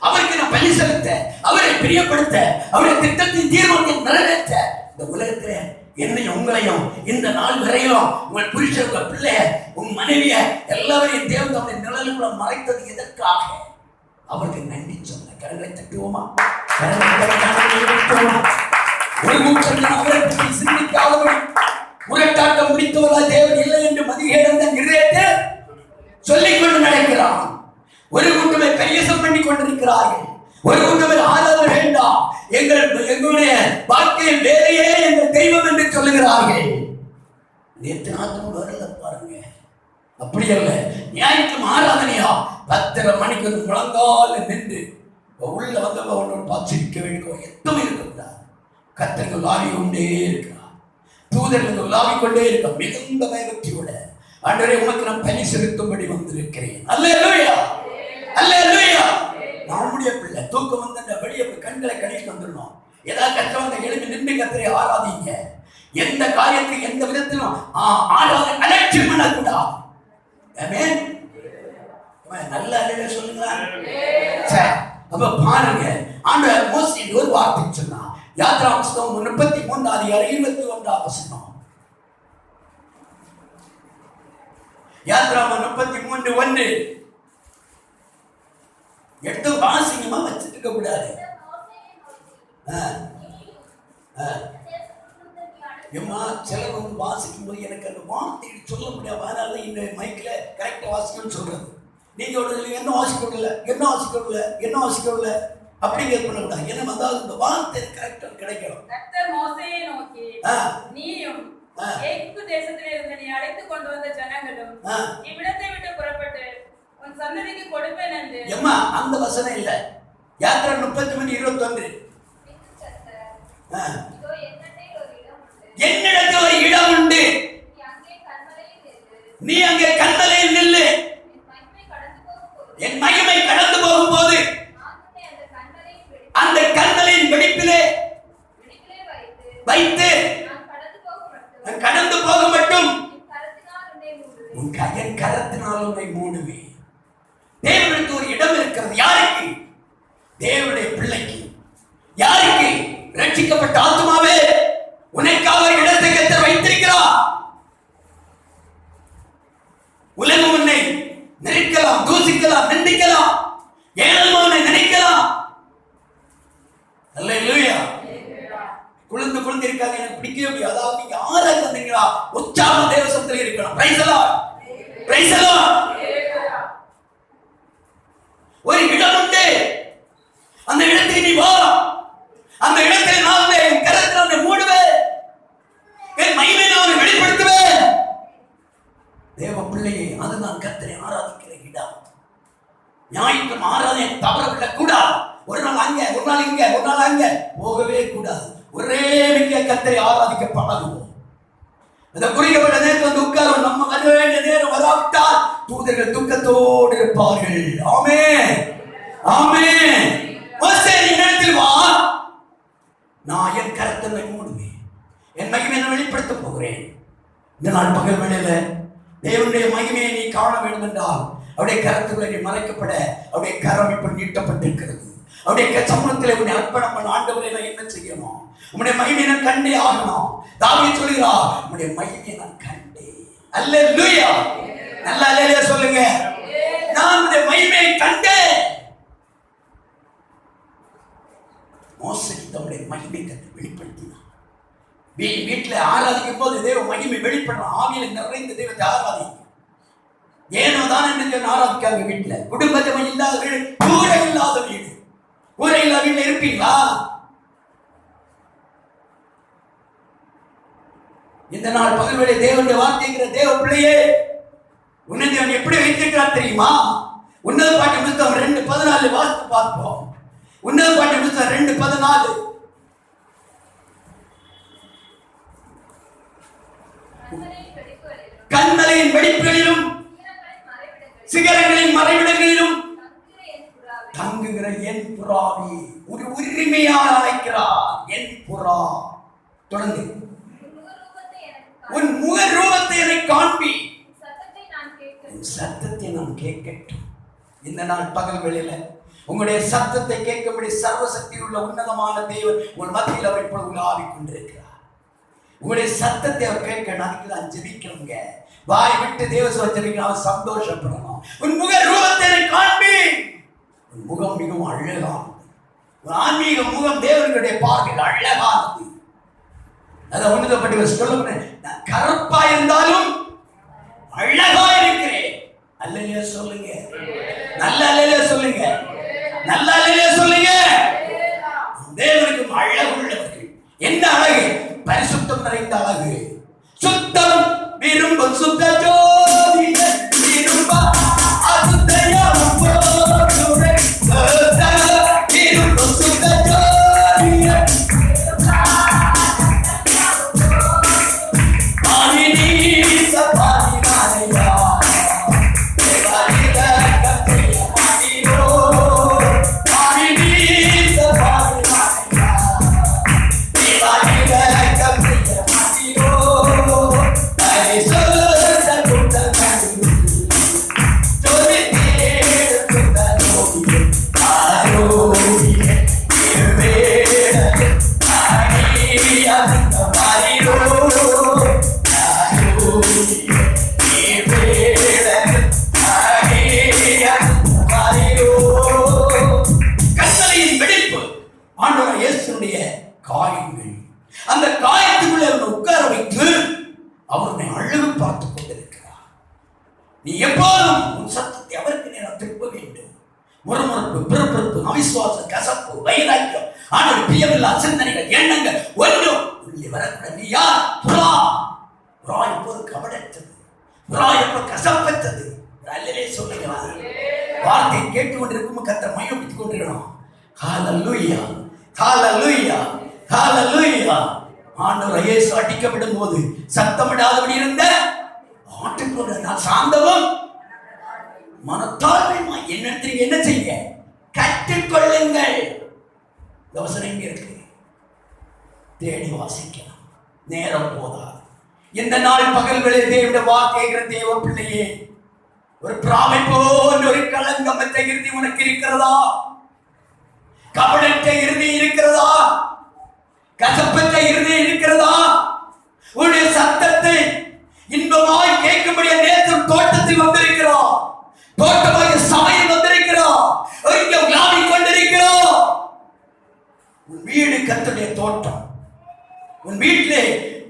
அவருக்கு நாம் பலி செலுத்த, அவரை பிரியப்படுத்த, அவருடைய திட்டத்தின் தீர்மானத்தை நிறைவேற்ற. இந்த உலகத்தில் என்னையும் உங்களையும் இந்த நாள் வரையிலும் உங்கள் புருஷர், உங்கள் பிள்ளைய, உங்க மனைவிய எல்லாரையும் தேவன் அவருடைய நிழலுக்குள்ள மறைத்தது எதற்காக? அவருக்கு நன்றி சொல்ல கரங்களை தட்டுவோமா? ஒரு கூட்டம் அவரை பற்றி சிந்திக்காதவர்கள், முரட்டாட்டம் முடித்தவர்களால் தேவன் இல்லை என்று மதிகேடந்த நிறைவேற்ற சொல்லிக் கொண்டு நடக்கிறான். ஒரு கூட்டமை கையசம் பண்ணி கொண்டிருக்கிறார்கள். ஒரு கூட்டமை ஆராதனை வேண்டாம், எங்களுடைய வாழ்க்கையில் வேலையே எங்கள் தெய்வம் என்று சொல்லுகிறார்கள். நேற்று நாட்கள் வரல பாருங்க, அப்படி அல்ல. ஞாயிற்று ஆராதனையா 10:30 மணிக்கு வந்து முழங்கால நின்று உள்ள வந்தவங்க ஒன்று பார்த்து வேண்டும். எதுவும் இருக்கக்கூடாது. கர்த்தர்கள் ஆவி கொண்டே இருக்கிறார், தூதர்கள் உலாவிக் கொண்டே இருக்க மிகுந்த பயபக்தியோட ஆண்டவரே உமக்கு நான் பலி செலுத்தும்படி வந்திருக்கிறேன். அல்லேலூயா, அல்லேலூயா. நம்முடைய பிள்ளை தூக்கம் வந்து வெளியே கண்களை கழித்து வந்துடணும். ஏதாவது கஷ்டம் வந்த எழுப்பி நின்று கர்த்தரை ஆராதிங்க. எந்த காரியத்துக்கு எந்த விதத்திலும் ஆராதனை அலட்சியம் பண்ணக்கூடாது. ஆமென். நல்ல அல்லேலூயா சொல்லுங்களா? சரி, அப்ப பாருங்க, ஆண்டவர் மோசே ஒரு வார்த்தை சொன்னா. யாத்ரா புஸ்தகம் 33:21 யாத்ரா 33:1 எடுத்து வாசிங்கமா வச்சுட்டு இருக்க கூடாது. ஏமா சிலர் வந்து வாசிக்கும் போது எனக்கு அந்த வார்த்தை சொல்ல முடியாது, அதனால இந்த மைக்ல கரெக்டா வாசிக்கணும்னு சொல்றது. நீங்க என்ன வாசிக்கவில்லை, என்ன வாசிக்கவில்லை, என்ன வாசிக்கவில்லை அப்படிங்கிறது பண்ணக்கூடாது. என்ன வந்தாலும் இந்த வார்த்தை கரெக்டா கிடைக்கணும். கர்த்தர் மோசேயை நோக்கி, நீயும் எகிப்து தேசத்திலே இருந்து நீ அழைத்து கொண்டு வந்த ஜனங்களும் இவ்விடத்தை விட்டு புறப்பட்டு உன் சந்ததிக்கு கொடுப்பேன் என்று. ஏம்மா அந்த வசனம் இல்ல, யாத்ரா 33:21. என்னிடத்தில் ஒரு இடம் உண்டு, நீ அங்கே கண்மலையில் நில்லு, என் மகிமை கடந்து போகும்போது அந்த கண்மலையின் வெடிப்பிலே நான் கடந்து போக மட்டும் என் கரத்தினால் உன்னை மூடுவேன். தேவனுக்கு ஒரு இடம் இருக்கிறது. யாருக்கு? தேவனுடைய பிள்ளைக்கு. யாருக்கு? ரட்சிக்கப்பட்ட ஆத்துமாவே, உனக்காக இடத்தை கர்த்தர் வைத்திருக்கிறார். உலகம் உன்னை நினைக்கலாம், தூசிக்கலாம், நிந்திக்கலாம், ஏழமானை நினைக்கலாம். அல்லேலூயா. குளிர்ந்து குளிர்ந்து இருக்காங்க, எனக்கு பிடிக்கவே முடியாது. அதாவது நீங்க ஆராய்ச்சி வந்தீங்களா, உற்சாக தேவசத்தில் இருக்கணும். Praise the Lord, praise the Lord. ஒரு இடம் உண்டு, அந்த இடத்துக்கு நீ வா. அந்த இடத்தில் நான் என் கரத்தில் உன்னை மூடுவேன், என் மகிமையை நான் வெளிப்படுத்துவேன். தேவ பிள்ளையே, அதுதான் கர்த்தரை ஆராதிக்கிற இடம். ஞாயிற்று ஆராதனை தவறவிடக் கூடாது. ஒரு நாள் அங்க, ஒரு நாள் இங்க, ஒரு நாள் அங்க போகவே கூடாது. ஒரே மிக்க கர்த்தரை ஆராதிக்க பழகுவோம். அந்த குறிக்கப்பட்ட நேரத்தில் வந்து உட்காரும். நம்ம வர வேண்டிய நேரம் வராவிட்டால் தூதர்கள் துக்கத்தோடு இருப்பார்கள். ஆமென், ஆமென். மோசே, நீ இடத்தில் வா, நான் என் கரத்தை மூடுவேன், என் மகிமையை வெளிப்படுத்த போகிறேன். இந்த நாள் பகல் வேளையில தேவனுடைய மகிமையை நீ காண வேண்டும் என்றால் அவருடைய கரத்துக்குள்ளே நீ மறைக்கப்பட அவருடைய கரம் இப்ப நீட்டப்பட்டிருக்கிறது. அவருடைய சமூகத்தில் உன்னை அர்ப்பணம் பண்ண. ஆண்டவரை நான் என்ன செய்யணும்? உம்முடைய மகிமையை நான் கண்டே ஆகணும். தாவீது சொல்கிறார், உம்முடைய மகிமையை நான் கண்டேன். அல்லேலூயா. நல்ல அல்லேலூயா சொல்லுங்க. நான் உம்முடைய மகிமையை கண்டேன். மோசேக்கு தம்முடைய மகிமை கண்டு வெளிப்படுத்தினார். வீட்டில் ஆராதிக்கும் போது தேவ மகிமை வெளிப்படணும். ஆவியில நிறைந்த தெய்வத்தை ஆராதிக்க. ஏனோ தான் என்று ஆராதிக்காங்க. வீட்டுல குடும்ப ஜெபம் இல்லாத வீடு, கூரை இல்லாத வீடு. கூரை இல்லாத வீட்டுல இருப்பீங்களா? இந்த நாள் பகல் வேளை தேவனுடைய வார்த்தைங்கிற தேவ பிள்ளையே, உன்னை தேவன் எப்படி வைத்திருக்கிறார் தெரியுமா? உன்னத பாட்டு புத்தகம் 2:14 வாசித்து பார்ப்போம். உன்னத பாட்டு புத்தகம் 2:14. கண்மலையின் வெடிப்புகளிலும் சிகரங்களின் மறைவிடங்களிலும் தங்குகிற என் புறாவே, ஒரு உரிமையாக அழைக்கிறார். என் புறா. தொடர்ந்து, உன் முக ரூபத்தை எனக்கு காண்பி, சத்தத்தை நான் கேட்கட்டும். இந்த நாள் பகல் வேளையில உங்களுடைய சத்தத்தை கேட்கும்படி சர்வசக்தி உள்ள உன்னதமான தேவன் உங்கள் மத்தியில் அவர் இப்பொழுது உலாவிக் கொண்டிருக்கிறார். உங்களுடைய சத்தத்தை அவர் கேட்கணும். அதுக்கு தான் ஜெபிக்கணுங்க. வாய் விட்டு தேவ சோதனைக்கு அவர் சந்தோஷப்படணும். உன் முக ரூபத்தை காண்பி. உன் முகம் மிகவும் அழகானது. உன் ஆன்மீக முகம் தேவனுடைய பார்வையில் அழகானது. அதை உன்னதப்பட்டு சொல்ல, நான் கருப்பா இருந்தாலும் அழகா இருக்கிறேன். அல்லேலூயா சொல்லுங்க. நல்ல அல்லேலூயா சொல்லுங்க. நல்ல அல்லேலூயா சொல்லுங்க. தேவனுக்கு அழகுள்ளவர்கள். என்ன அழகு? பரிசுத்தம் நிறைந்த அழகு. சுத்தம் விரும்பும் சுத்த ஜோதி விரும்ப அசுத்தயம் போதுரை விரும்பும் சுத்த ஜோதி ஆனினீச பாரிமானையா தேவாரித கத்தைய மாடிரோ ஆனினீச பாரிமானையா தேவாரித கத்தைய மாடிரோ காயங்கள். அந்த காயத்துக்குள்ளே அவனை உட்கார வைத்து அவனை அழகு பார்த்துக் கொண்டிருக்கிறார். நீ எப்போதும் உன் சத்தத்தை அவருக்கு நேரம் திருப்ப வேண்டும். முறுமுறுப்பு, பிறப்பிறப்பு, அவிசுவாசம், கசப்பு, வைராக்கியம், ஆனால் பிரியமில்லா சிந்தனைகள், எண்ணங்கள் ஒன்றும் உள்ளே வரக்கூடாது. நீ யார்? புறா. புறா எப்போது கபடற்றது, புறா எப்போ கசப்பற்றது. அல்லலே சொல்லுகிறார். வார்த்தை கேட்டுக்கொண்டிருக்கும் கர்த்தர் மையப்பித்துக் கொண்டிருக்கணும். ஹல்லேலூயா, ஹல்லேலூயா, ஹல்லேலூயா. ஆண்டவர் இயேசு அடிக்கப்படும் போது சத்தமிடாதபடி இருந்த ஆட்டுக்குள்ள நான் சாந்தமும் மனத்தாழ்மையுமா என்னிடத்தில் என்ன செய்ய கற்றுக்கொள்ளுங்கள். யோசனை இருக்கு. தேடி வாசிக்கலாம். நேரம் போதாது. இந்த நாள் பகல் வேளை தேவனுடைய வார்த்தைகிற தேவ பிள்ளையே, ஒரு பிராமை போல் ஒரு களங்கமற்ற இறுதி உனக்கு இருக்கிறதா? கபடற்ற இறுதி இருக்கிறதா? கசப்பற்ற இறுதி இருக்கிறதா? உன்னுடைய சத்தத்தை இன்பமாய் கேட்கும்படிய நேசம் தோட்டத்தில் வந்திருக்கிறோம். தோட்டமாக சபையில் வந்திருக்கிறோம். இங்கே விளையாடி கொண்டிருக்கிறோம். உன் வீடு கர்த்தருடைய தோட்டம். உன் வீட்டிலே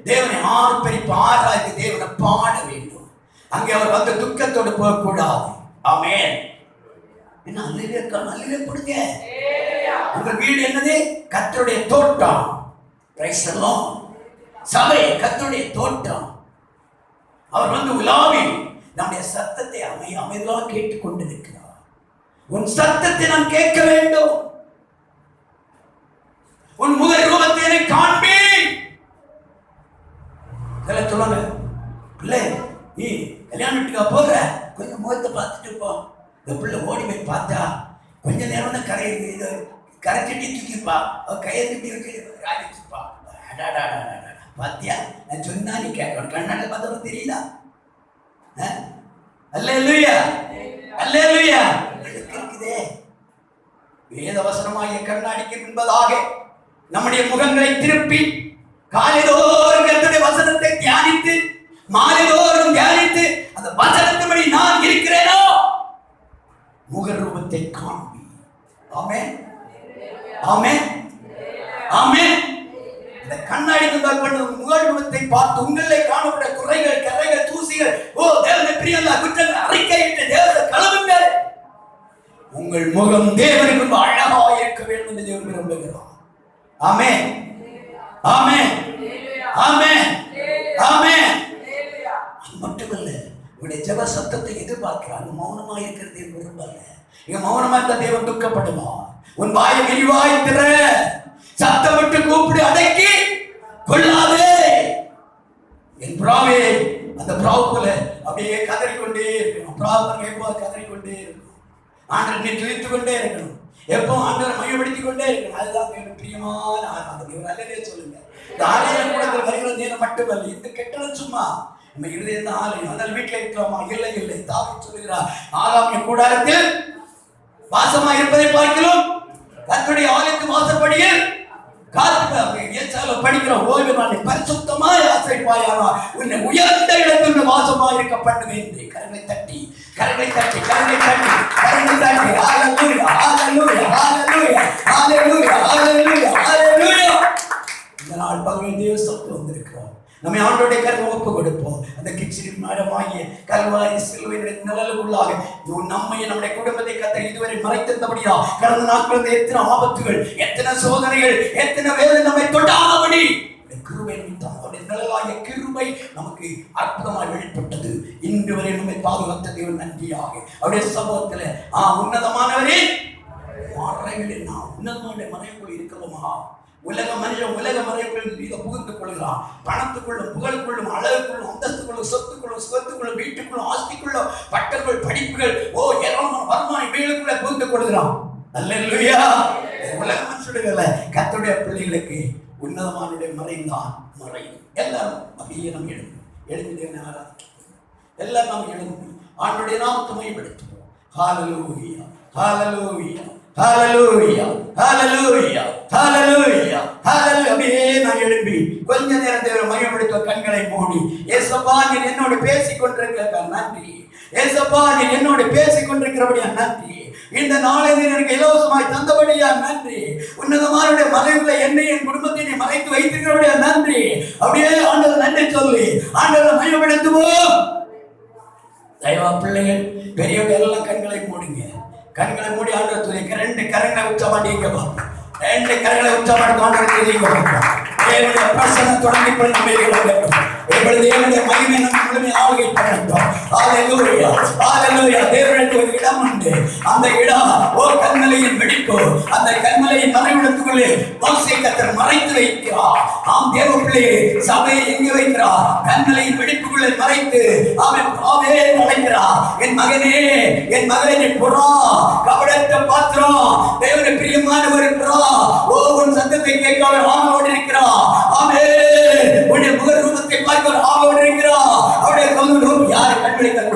தேவனை ஆர்ப்பரிப்பு ஆராய்ந்து தேவனை பாட வேண்டும். அங்கே அவர் வந்து துக்கத்தோடு போகக்கூடாது. ஆமென். என்ன அல்லேலூயா கொடுங்க. உங்கள் வீடு என்னது? கர்த்தருடைய தோட்டம். Praise the Lord. சபை கர்த்தருடைய தோட்டம். அவர் வந்து உலாவி நம்முடைய சத்தத்தை அமைதியாக கேட்டுக் கொண்டிருக்கிறார். உன் சத்தத்தை நான் கேட்க வேண்டும். உன் முக ரூபத்தை காண்பி. சொல்லுங்க, பிள்ளை நீ கல்யாணம் வீட்டுக்கா போற, கொஞ்சம் முகத்தை பார்த்துட்டு போ. இந்த பிள்ளை ஓடி போய் பார்த்தா கொஞ்ச நேரம் தான் கரைச்சிட்டி தூக்கிப்பா, கையை தூக்கி வச்சுப்பா. பாத்தியா, நான் சொன்னா நீ கேட்கணும். கண்ணாடி பார்த்தவங்க தெரியுதா? அல்லேலூயா, அல்லேலூயா. இருக்குதே வேத வசனமாகிய கண்ணாடிக்கு முன்பதாக நம்முடைய முகங்களை திருப்பி காலைதோறும் கர்த்தருடைய வசனத்தை தியானித்து மாலைதோறும் தியானித்து அந்த வசனத்தின்படி நான் இருக்கிறேனோ முக ரூபத்தை காண்பி. ஆமென், ஆமென், ஆமென். இந்த கண்ணாடி முகத்தை பார்த்து உங்களை காணப்பட்ட குறைகள், கரைகள், தூசிகள், ஓ தேவனை பிரியல்லா குற்றங்கள் அறிக்கையிட்டு தேவனை கழுவுங்கள். உங்கள் முகம் தேவனுக்கு அழகாக இருக்க வேண்டும் என்று தேவன் விரும்புகிறார். ஆமென், ஆமென், ஆமென், ஆமென். அது மட்டுமல்ல, உங்களுடைய ஜெப சத்தத்தை எதிர்பார்க்கிறார். மௌனமாக இருக்கிறது விரும்பல. இங்க மௌனமா இருந்த தேவன் துக்கப்படுவார். உன் வாயை விரிவாய் திற, சத்தம் விட்டு கூப்பிடு, அடக்கி கொள்ளாதே. என் பிராவே, அந்த பிராவு போல அப்படியே கதறிக்கொண்டே இருக்கணும். பிராவு எப்போ கதறிக்கொண்டே இருக்கணும். ஆண்டவர் நீ துதித்துக் கொண்டே இருக்கணும். எப்போ ஆண்டவர் மையப்படுத்திக் கொண்டே இருக்கணும். அதுதான் தேவனுக்கு பிரியமான ஆராதனை. இவர் அல்லவே சொல்லுங்க. இந்த ஆலயம் கூடத்தில் வருகிற நேரம் மட்டுமல்ல, இந்த கெட்டது சும்மா நம்ம இருதயம் தான் ஆலயம். அதனால் வீட்டில் இருக்கிறோமா? இல்லை, இல்லை. தாவீது சொல்லுகிறார், ஆகாமிய கூடாரத்தில் வாசமா இருப்பதை பார்க்கிறோம், கர்த்தருடைய ஆலயத்து வாசற்படியில் படிக்கிறோம். ஓய்வு நாளை பரிசுத்தமாய் ஆசைப்பாயானா உன்னை உயர்ந்த இடத்தில் வாசமா இருக்க பண்ணுவேன். கரங்களை தட்டி, கரங்களை தட்டி, கரங்களை தட்டி, கரங்களை தட்டி. ஹalleluya, ஹalleluya, ஹalleluya, ஹalleluya, ஹalleluya, ஹalleluya. இந்த நாள் பகல் தேவ சத்தம் வந்திருக்கிறோம். நம்மை ஆண்டவருடைய கருத்தை ஒப்பு கொடுப்போம். அந்த கிச்சின் மரமாகிய கல்வாரி சிலுவையினுடைய நிழலுக்குள்ளாக நம்மை நம்முடைய குடும்பத்தை கர்த்தர் இதுவரை மறைத்திருந்தபடியா கடந்த நாட்கள் எத்தனை ஆபத்துகள், எத்தனை சோதனைகள், எத்தனை வேதனை நம்மை தொட்டாதபடி கிருபை நிமித்தம் அவருடைய நிழலாகிய கிருபை நமக்கு அற்புதமாக வெளிப்பட்டது. இன்று வரை நம்மை பாதுகாத்த தேவன் நன்றியாக அவருடைய சமூகத்தில் உன்னதமானவரே மறைகளில் நாம் உன்னதமான மறைக்குள் இருக்கிறோமா? உலக மனிதன் உலக மறைவுகளின் மீது புகுந்து கொள்கிறான். பணத்துக்குள்ளும் புகழுக்குள்ளும் அழகுக்குள்ளும் அந்தஸ்துக்குள்ளும் சொத்துக்குள்ளும் சுகத்துக்குள்ளும் வீட்டுக்குள்ளும் ஆஸ்திக்குள்ளும் பட்டங்கள் படிப்புகள் ஏராளமான வருமானம் இவைகளுக்குள்ள புகுந்து கொள்கிறான். அல்லேலூயா. உலக மனுஷனுடைய கர்த்தருடைய பிள்ளைகளுக்கு உன்னதமானுடைய மறைந்தான் மறையும். எல்லாரும் அப்படியே நம்ம எழுந்து எல்லாம் நாம் எழுந்து ஆண்டுடைய நாமத்தை மையப்படுத்துவோம். ஹalleluya, ஹalleluya, ஹalleluya, ஹalleluya, ஹalleluya, ஹalleluya. அப்படியே நான் எழுப்பி கொஞ்ச நேரம் தேவனை மையப்படுத்த கண்களை மூடி, ஏசப்பா நீர் என்னோடு பேசிக் கொண்டிருக்க நன்றி. ஏசப்பா நீர் என்னோடு பேசிக் கொண்டிருக்கிறபடியா நன்றி. இந்த நாளை எனக்கு இலவசமாய் தந்தபடியா நன்றி. உன்னதமானுடைய மறைவுகளை என்னை என் குடும்பத்தை மறைத்து வைத்திருக்கிறபடியா நன்றி. அப்படியே ஆண்டவர் நன்றி சொல்லி ஆண்டவரை மையப்படுத்துவோம். தெய்வ பிள்ளைகள் பெரியவங்க எல்லாம் கண்களை மூடுங்க. கண்களை மூடி ஆண்டவர் துதிக்க. ரெண்டு கரங்களை உச்சமாட்டிங்க. ரெண்டு கரங்களை உச்சமாட்டி ஆண்டவர் துதிக்க. தேவனுடைய பிரசன்னம் தொடங்கி தேவனுடைய மகிமை நம்ம முழுமை ஆளுகை பண்ணட்டும். ஹalleluya, ஹalleluya. தேவனுடைய ஒரு இடம் உண்டு. அந்த இடம் கண்மலையின் வெடிப்பு. அந்த கண்மலையின் மறைவிடத்துக்குள்ளே மோசே கர்த்தர் மறைத்து வைக்கிறார். ஆம் தேவ பிள்ளையே, சபையை எங்கே வைக்கிறார்? கண்மலையின் வெடிப்புக்குள்ளே மறைத்து அவன் பாவே அழைக்கிறார். என் மகனே, என் மகனே, புறா கபடற்ற பாத்திரம், தேவனுடைய பிரியமான ஒரு புறா, உன் சத்தத்தை கேட்க ஆவலோடு இருக்கிறார். ஆமென். உன்னுடைய முக ரூபத்தை பார்க்க ஆவலோடு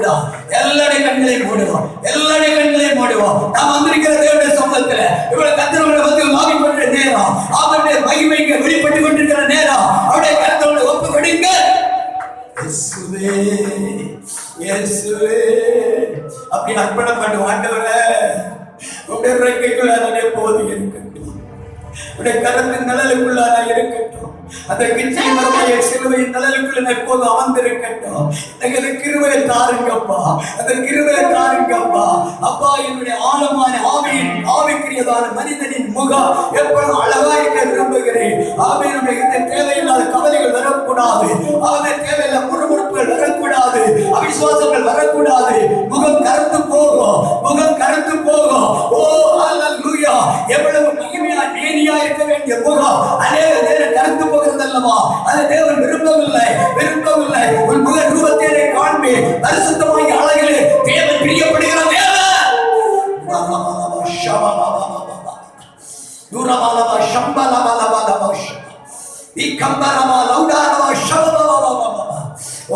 இருக்கிறோம். எல்லாருடைய கண்களையும் மூடுவோம், எல்லாருடைய கண்களையும் மூடுவோம். நாம் வந்திருக்கிற தேவனுடைய சமூகத்துல இவ்வளவு கர்த்தருடைய வந்து வாங்கி கொண்ட நேரம், அவருடைய மகிமைக்கு வெளிப்பட்டு கொண்டிருக்கிற நேரம், அவருடைய கர்த்தரோட ஒப்பு கொடுங்க. இயேசுவே இயேசுவே அப்படி அர்ப்பணம் பண்ணு. ஆண்டவரே உடைய ரெக்கைக்குள்ளான போது இருக்கட்டும், உடைய கரத்தின் நிழலுக்குள்ளான இருக்கட்டும், அந்த கிச்சை மரமைய சிலுவையின் நிழலுக்குள்ள எப்போது அமர்ந்திருக்கட்டும். எனக்கு கிருபையை தாருங்கப்பா, அந்த கிருபையை தாருங்கப்பா. அப்பா, என்னுடைய ஆழமான ஆவிக்குரியதான மனிதனின் முகம் எப்பொழுது அழகா இருக்க விரும்புகிறேன். ஆவியினுடைய இந்த தேவையில்லாத கவலைகள் வரக்கூடாது, அவன் தேவையில்லை முறுமுறுப்புகள் வரக்கூடாது, அவிசுவாசங்கள் வரக்கூடாது. முகம் கருத்து போகும், முகம் கருத்து போகும். ஓ ஹல்லேலூயா! எவ்வளவு மகிமையா நேரியா இருக்க வேண்டிய முகம் அநேக நேரம் கருத்து போகிறதல்லவா? அதை தேவன் விரும்பவில்லை, விரும்பவில்லை. உன் முக ரூபத்தை காண்பி, பரிசுத்தமாய் அழகிலே தேவன் பிரியப்படுகிற தேவன்.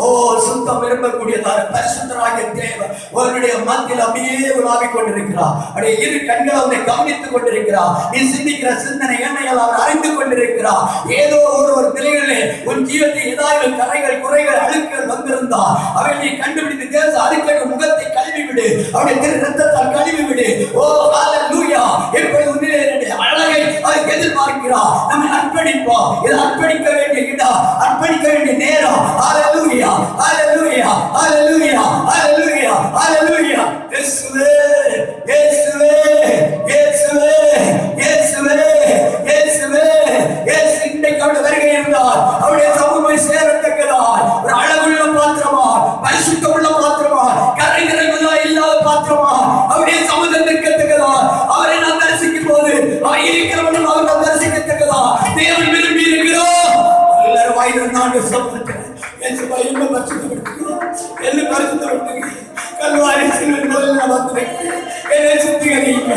ஓ சுத்தம் விரும்பக்கூடியதான பரிசுத்தராகிய தேவன் உன்னுடைய மத்தியில் அப்படியே உலாவிக் கொண்டிருக்கிறார். அப்படியே இரு கண்கள் அவனை கவனித்துக் கொண்டிருக்கிறார். நீ சிந்திக்கிற சிந்தனை எண்ணெய்கள் அவர் அறிந்து கொண்டிருக்கிறார். ஏதோ ஒரு நிலைகளிலே உன் ஜீவத்தில் ஏதாவது கரைகள் குறைகள் அழுக்குகள் வந்திருந்தா அவை நீ கண்டுபிடித்து தேச அழுக்கிற முகத்தை கழுவி விடு, அவருடைய திரு ரத்தத்தால் கழுவி விடு. ஓ ஹல்லேலூயா! எப்படி உன்னிலே அழகை அவர் எதிர்பார்க்கிறார். நம்மை அர்ப்பணிப்போம். இது அர்ப்பணிக்க வேண்டிய இடம், அர்ப்பணிக்க வேண்டிய நேரம். ஹல்லேலூயா! Hallelujah, hallelujah, hallelujah, hallelujah. இயேசுவே, இயேசுவே, இயேசுவே, இயேசுவே, இயேசுவே. இயேசு இன்றைக்கு அவருடைய வருகை இருந்தார். அவருடைய சமூகத்தை சேரத்தக்கதாய் ஒரு அழகுள்ள பாத்திரமா, பரிசுத்தமுள்ள பாத்திரமா, கரைகள் இல்லாத பாத்திரமா அவருடைய சமூகத்தில் இருக்கத்தக்கதாய் அவரை நாம் தரிசிக்கும் போது அவர் இருக்கிறவனும் அவர் நாம் தரிசிக்கத்தக்கதாய் தேவன் விரும்பி இருக்கிறோம். எல்லாரும் வாயிலும் நான் சமூகத்தில் என்ன பரிசுத்தப்படுத்துகிறேன், என்ன பரிசுத்தப்படுத்துகிறேன். கல்வாரி சிலுவையில் முதல்ல வந்திருக்கிறேன். என்னை சுத்திகரிங்க,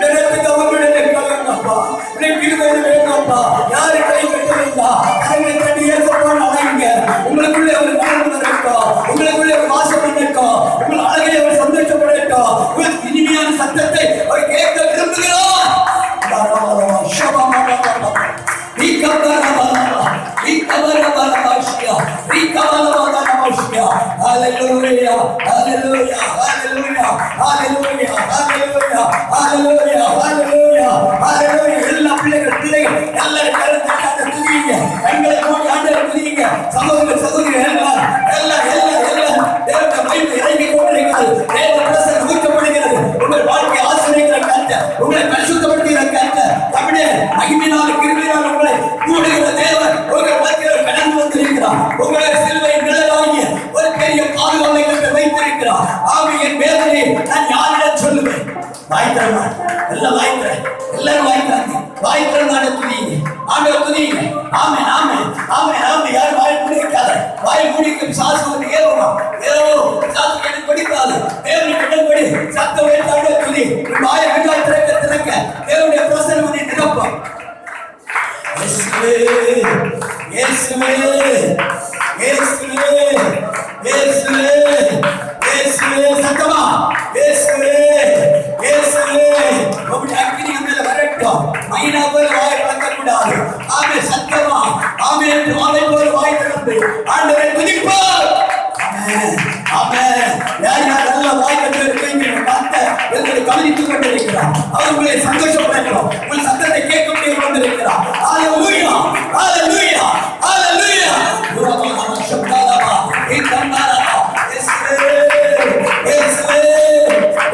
எனக்கு அவர்களுடைய கலங்கப்பா, எனக்கு இருபது வேண்டாப்பா. யாரு கை கட்டவில்லா கரங்களை கட்டி ஏற்றப்பான் அழகுங்க. உங்களுக்குள்ளே ஒரு கலந்து இருக்கட்டும், உங்களுக்குள்ளே ஒரு வாசம் இருக்கட்டும், உங்கள் அழகிலே ஒரு சந்தோஷப்படட்டும். உங்களுக்கு இனிமையான சத்தத்தை அவர் கேட்க விரும்புகிறார். Hallelujah, hallelujah, hallelujah, hallelujah, hallelujah, hallelujah, hallelujah, hallelujah. எல்லா பிள்ளைகள் எல்லாரும் கருத்து துதிங்க, கண்களை மூடி ஆண்டவரை துதிங்க. சகோதரர்கள் எல்லாம் தேவனுடைய மகிமை இறங்கி கொண்டிருக்கிறது. தேவ பிரசன்னம் ஊற்றப்படுகிறது. உங்கள் வாழ்க்கை ஆசீர்வதிக்கிற கர்த்தர், உங்களை பரிசுத்தப்படுத்துகிற கர்த்தர், தம்முடைய மகிமையினால் கிருபையினால் உங்களை மூடுகிற தேவன் உங்கள் மத்தியில் கடந்து வந்திருக்கிறார். உங்களை சிலுவையின் நிழலாகிய ஒரு பெரிய பாதுகாவலை வைத்திருக்கிறார். ஆவியின் வேதனை நான் யாரிடம் சொல்லுவேன்? வாய்த்திறன் எல்லாம் வாய்க்கிறேன், எல்லாரும் வாய்க்கிறாங்க. வாய்த்திறன் துதிங்க, ஆண்டவர் துதிங்க. ஆமே ஆமே ஆமே ஆமே. யாரும் வாய் முடிக்காத, வாய் முடிக்கும் சாசுவன் ஏறுவோம். ஏதோ சாசு எனக்கு பிடிக்காது. தேவனுக்கு இடம்படி சத்தம் வைத்தாண்டே துதி. வாயை விட்டால் திறக்க திறக்க தேவனுடைய பிரசன்னத்தை நிரப்பம். இயேசுவே, இயேசுவே, இயேசுவே, இயேசுவே, இயேசுவே. சத்தமா இயேசுவே, இயேசுவே. உங்களுடைய அக்கினி மேல வரட்டும். மைனா போல வாய் வளர்க்கக்கூடாது. ஆமே சத்தமா ஆமே என்று ஆமை போல வாய் திறந்து ஆண்டவரை துதிப்பார். ஆமென். யார் நல்ல வாய் கட்டு இருக்கீங்க பார்த்து கவனித்துக் கொண்டிருக்கிறார். அவர் உங்களை சந்தோஷப்படுகிறோம். உங்கள் சத்தத்தை கேட்க முடிய கொண்டிருக்கிறார். ஹல்லேலூயா, ஹல்லேலூயா, ஹல்லேலூயா. புறமான சப்தாலமா இந்தமாலமா இயேசுவே, இயேசுவே,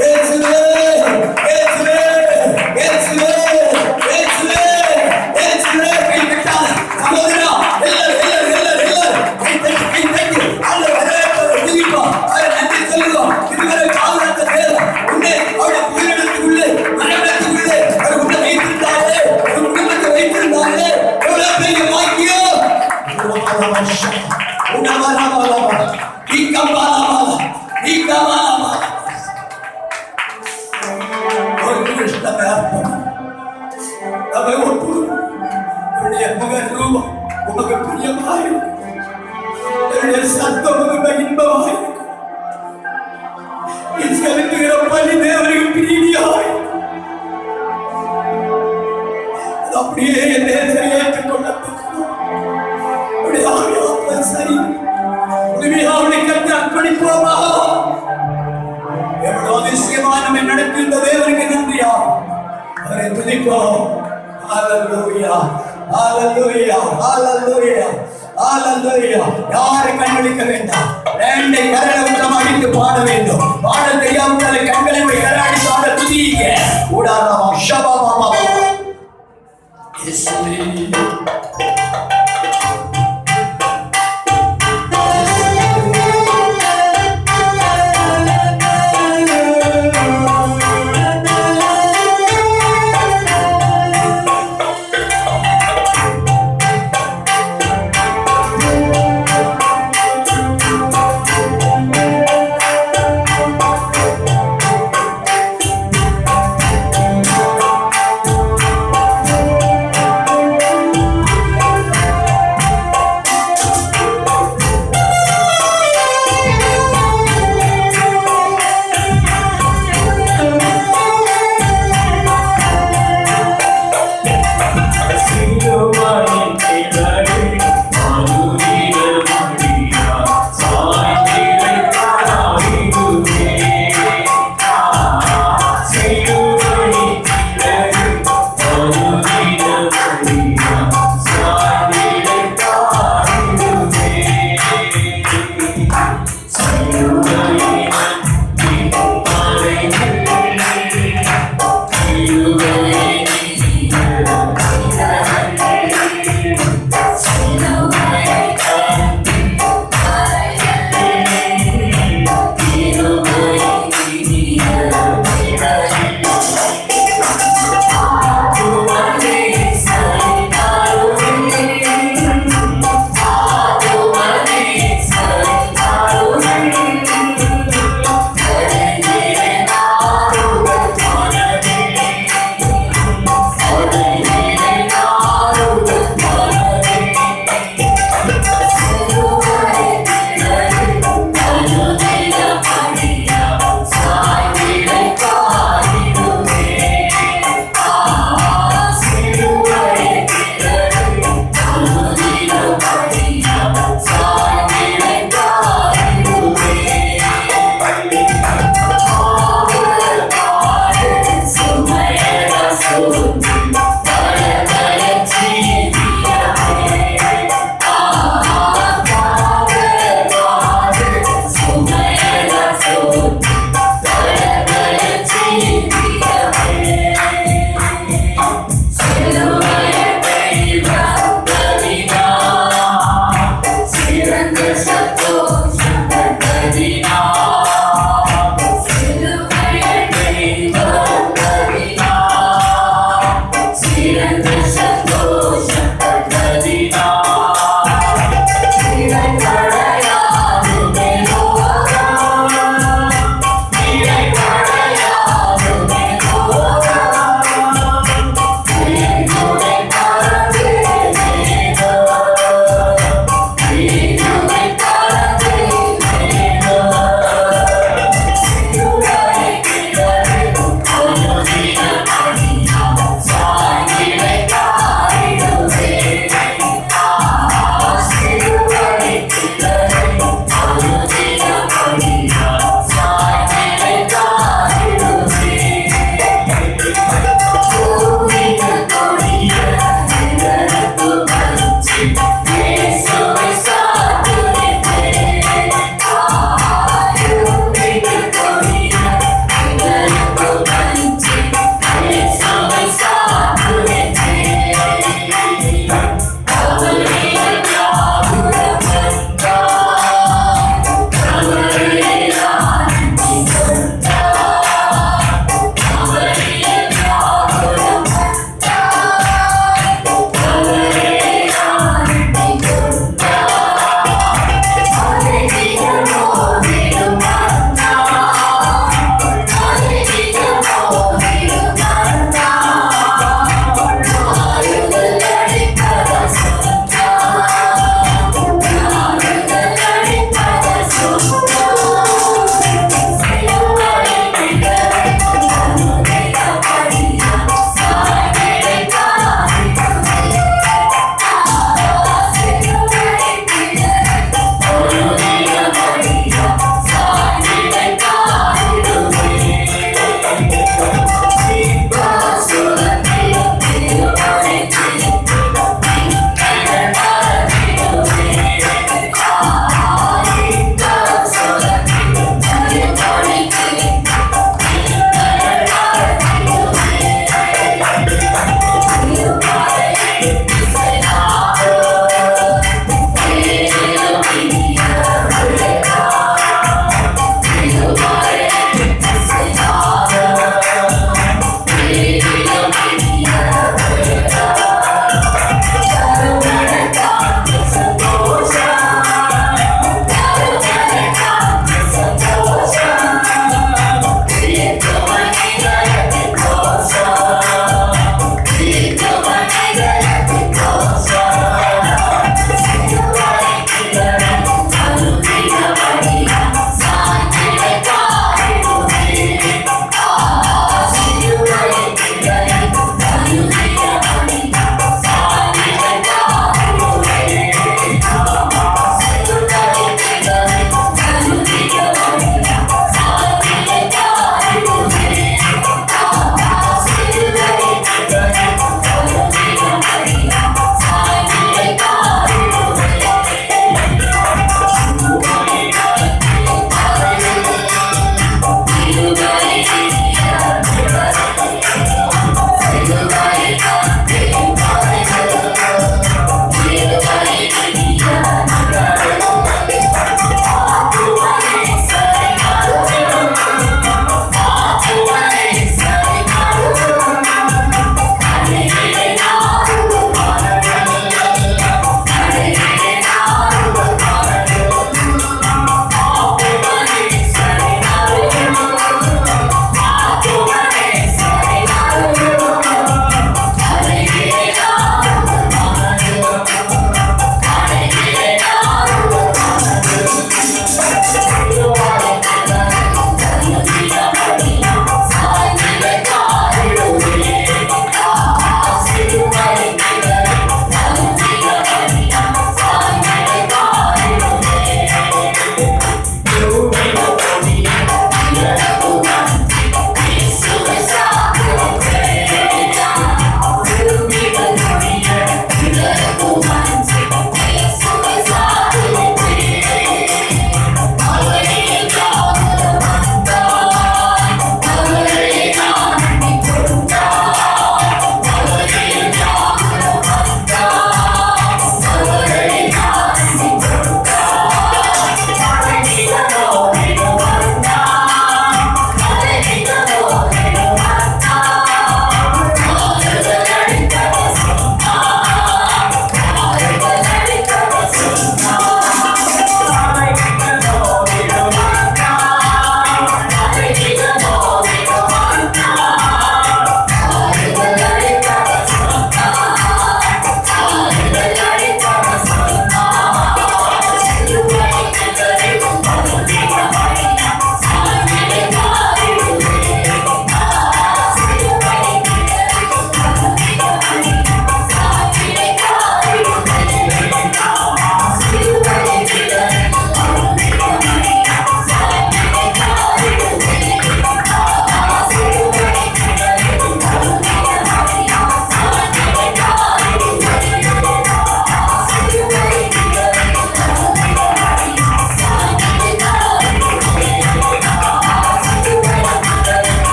இயேசுவே, இயேசுவே, இயேசுவே, இயேசுவே, இயேசுவே. கை தட்டாத சகோதரா, எல்லாரும் கை தட்டி ஆண்டவரே துதிப்பா. அவரை நன்றி சொல்லுவோம். இதுவரை பாதுகாத்த தேவன் உன்னை அவருடைய உயிரிழத்துக்குள்ளே மரணத்துக்குள்ளே அவர் உன்னை வைத்திருந்தாரே, உன் குடும்பத்தை வைத்திருந்தாரே. எவ்வளவு பெரிய பாக்கியம். உமக்கு பிரியமாயிருக்கும், சத்தம் உமக்கு இன்பமாயிருக்கும். சொல்லி தேவனுக்கு பிரீதியாய் அப்படியே ஏற்றுக்கொள்ளப்பட்டது. சரி அவனுக்கு அர்ப்பணிப்போமா? எவ்வளவு அதிசயமா நம்மை நடத்தி இந்த தேவனுக்கு நன்றியா. அவரை துதிப்போம். ஹல்லேலூயா, ஹல்லேலூயா, ஹல்லேலூயா, ஹல்லேலூயா. யாரை கண்களிக்க வேண்டாம். 2 கரங்களை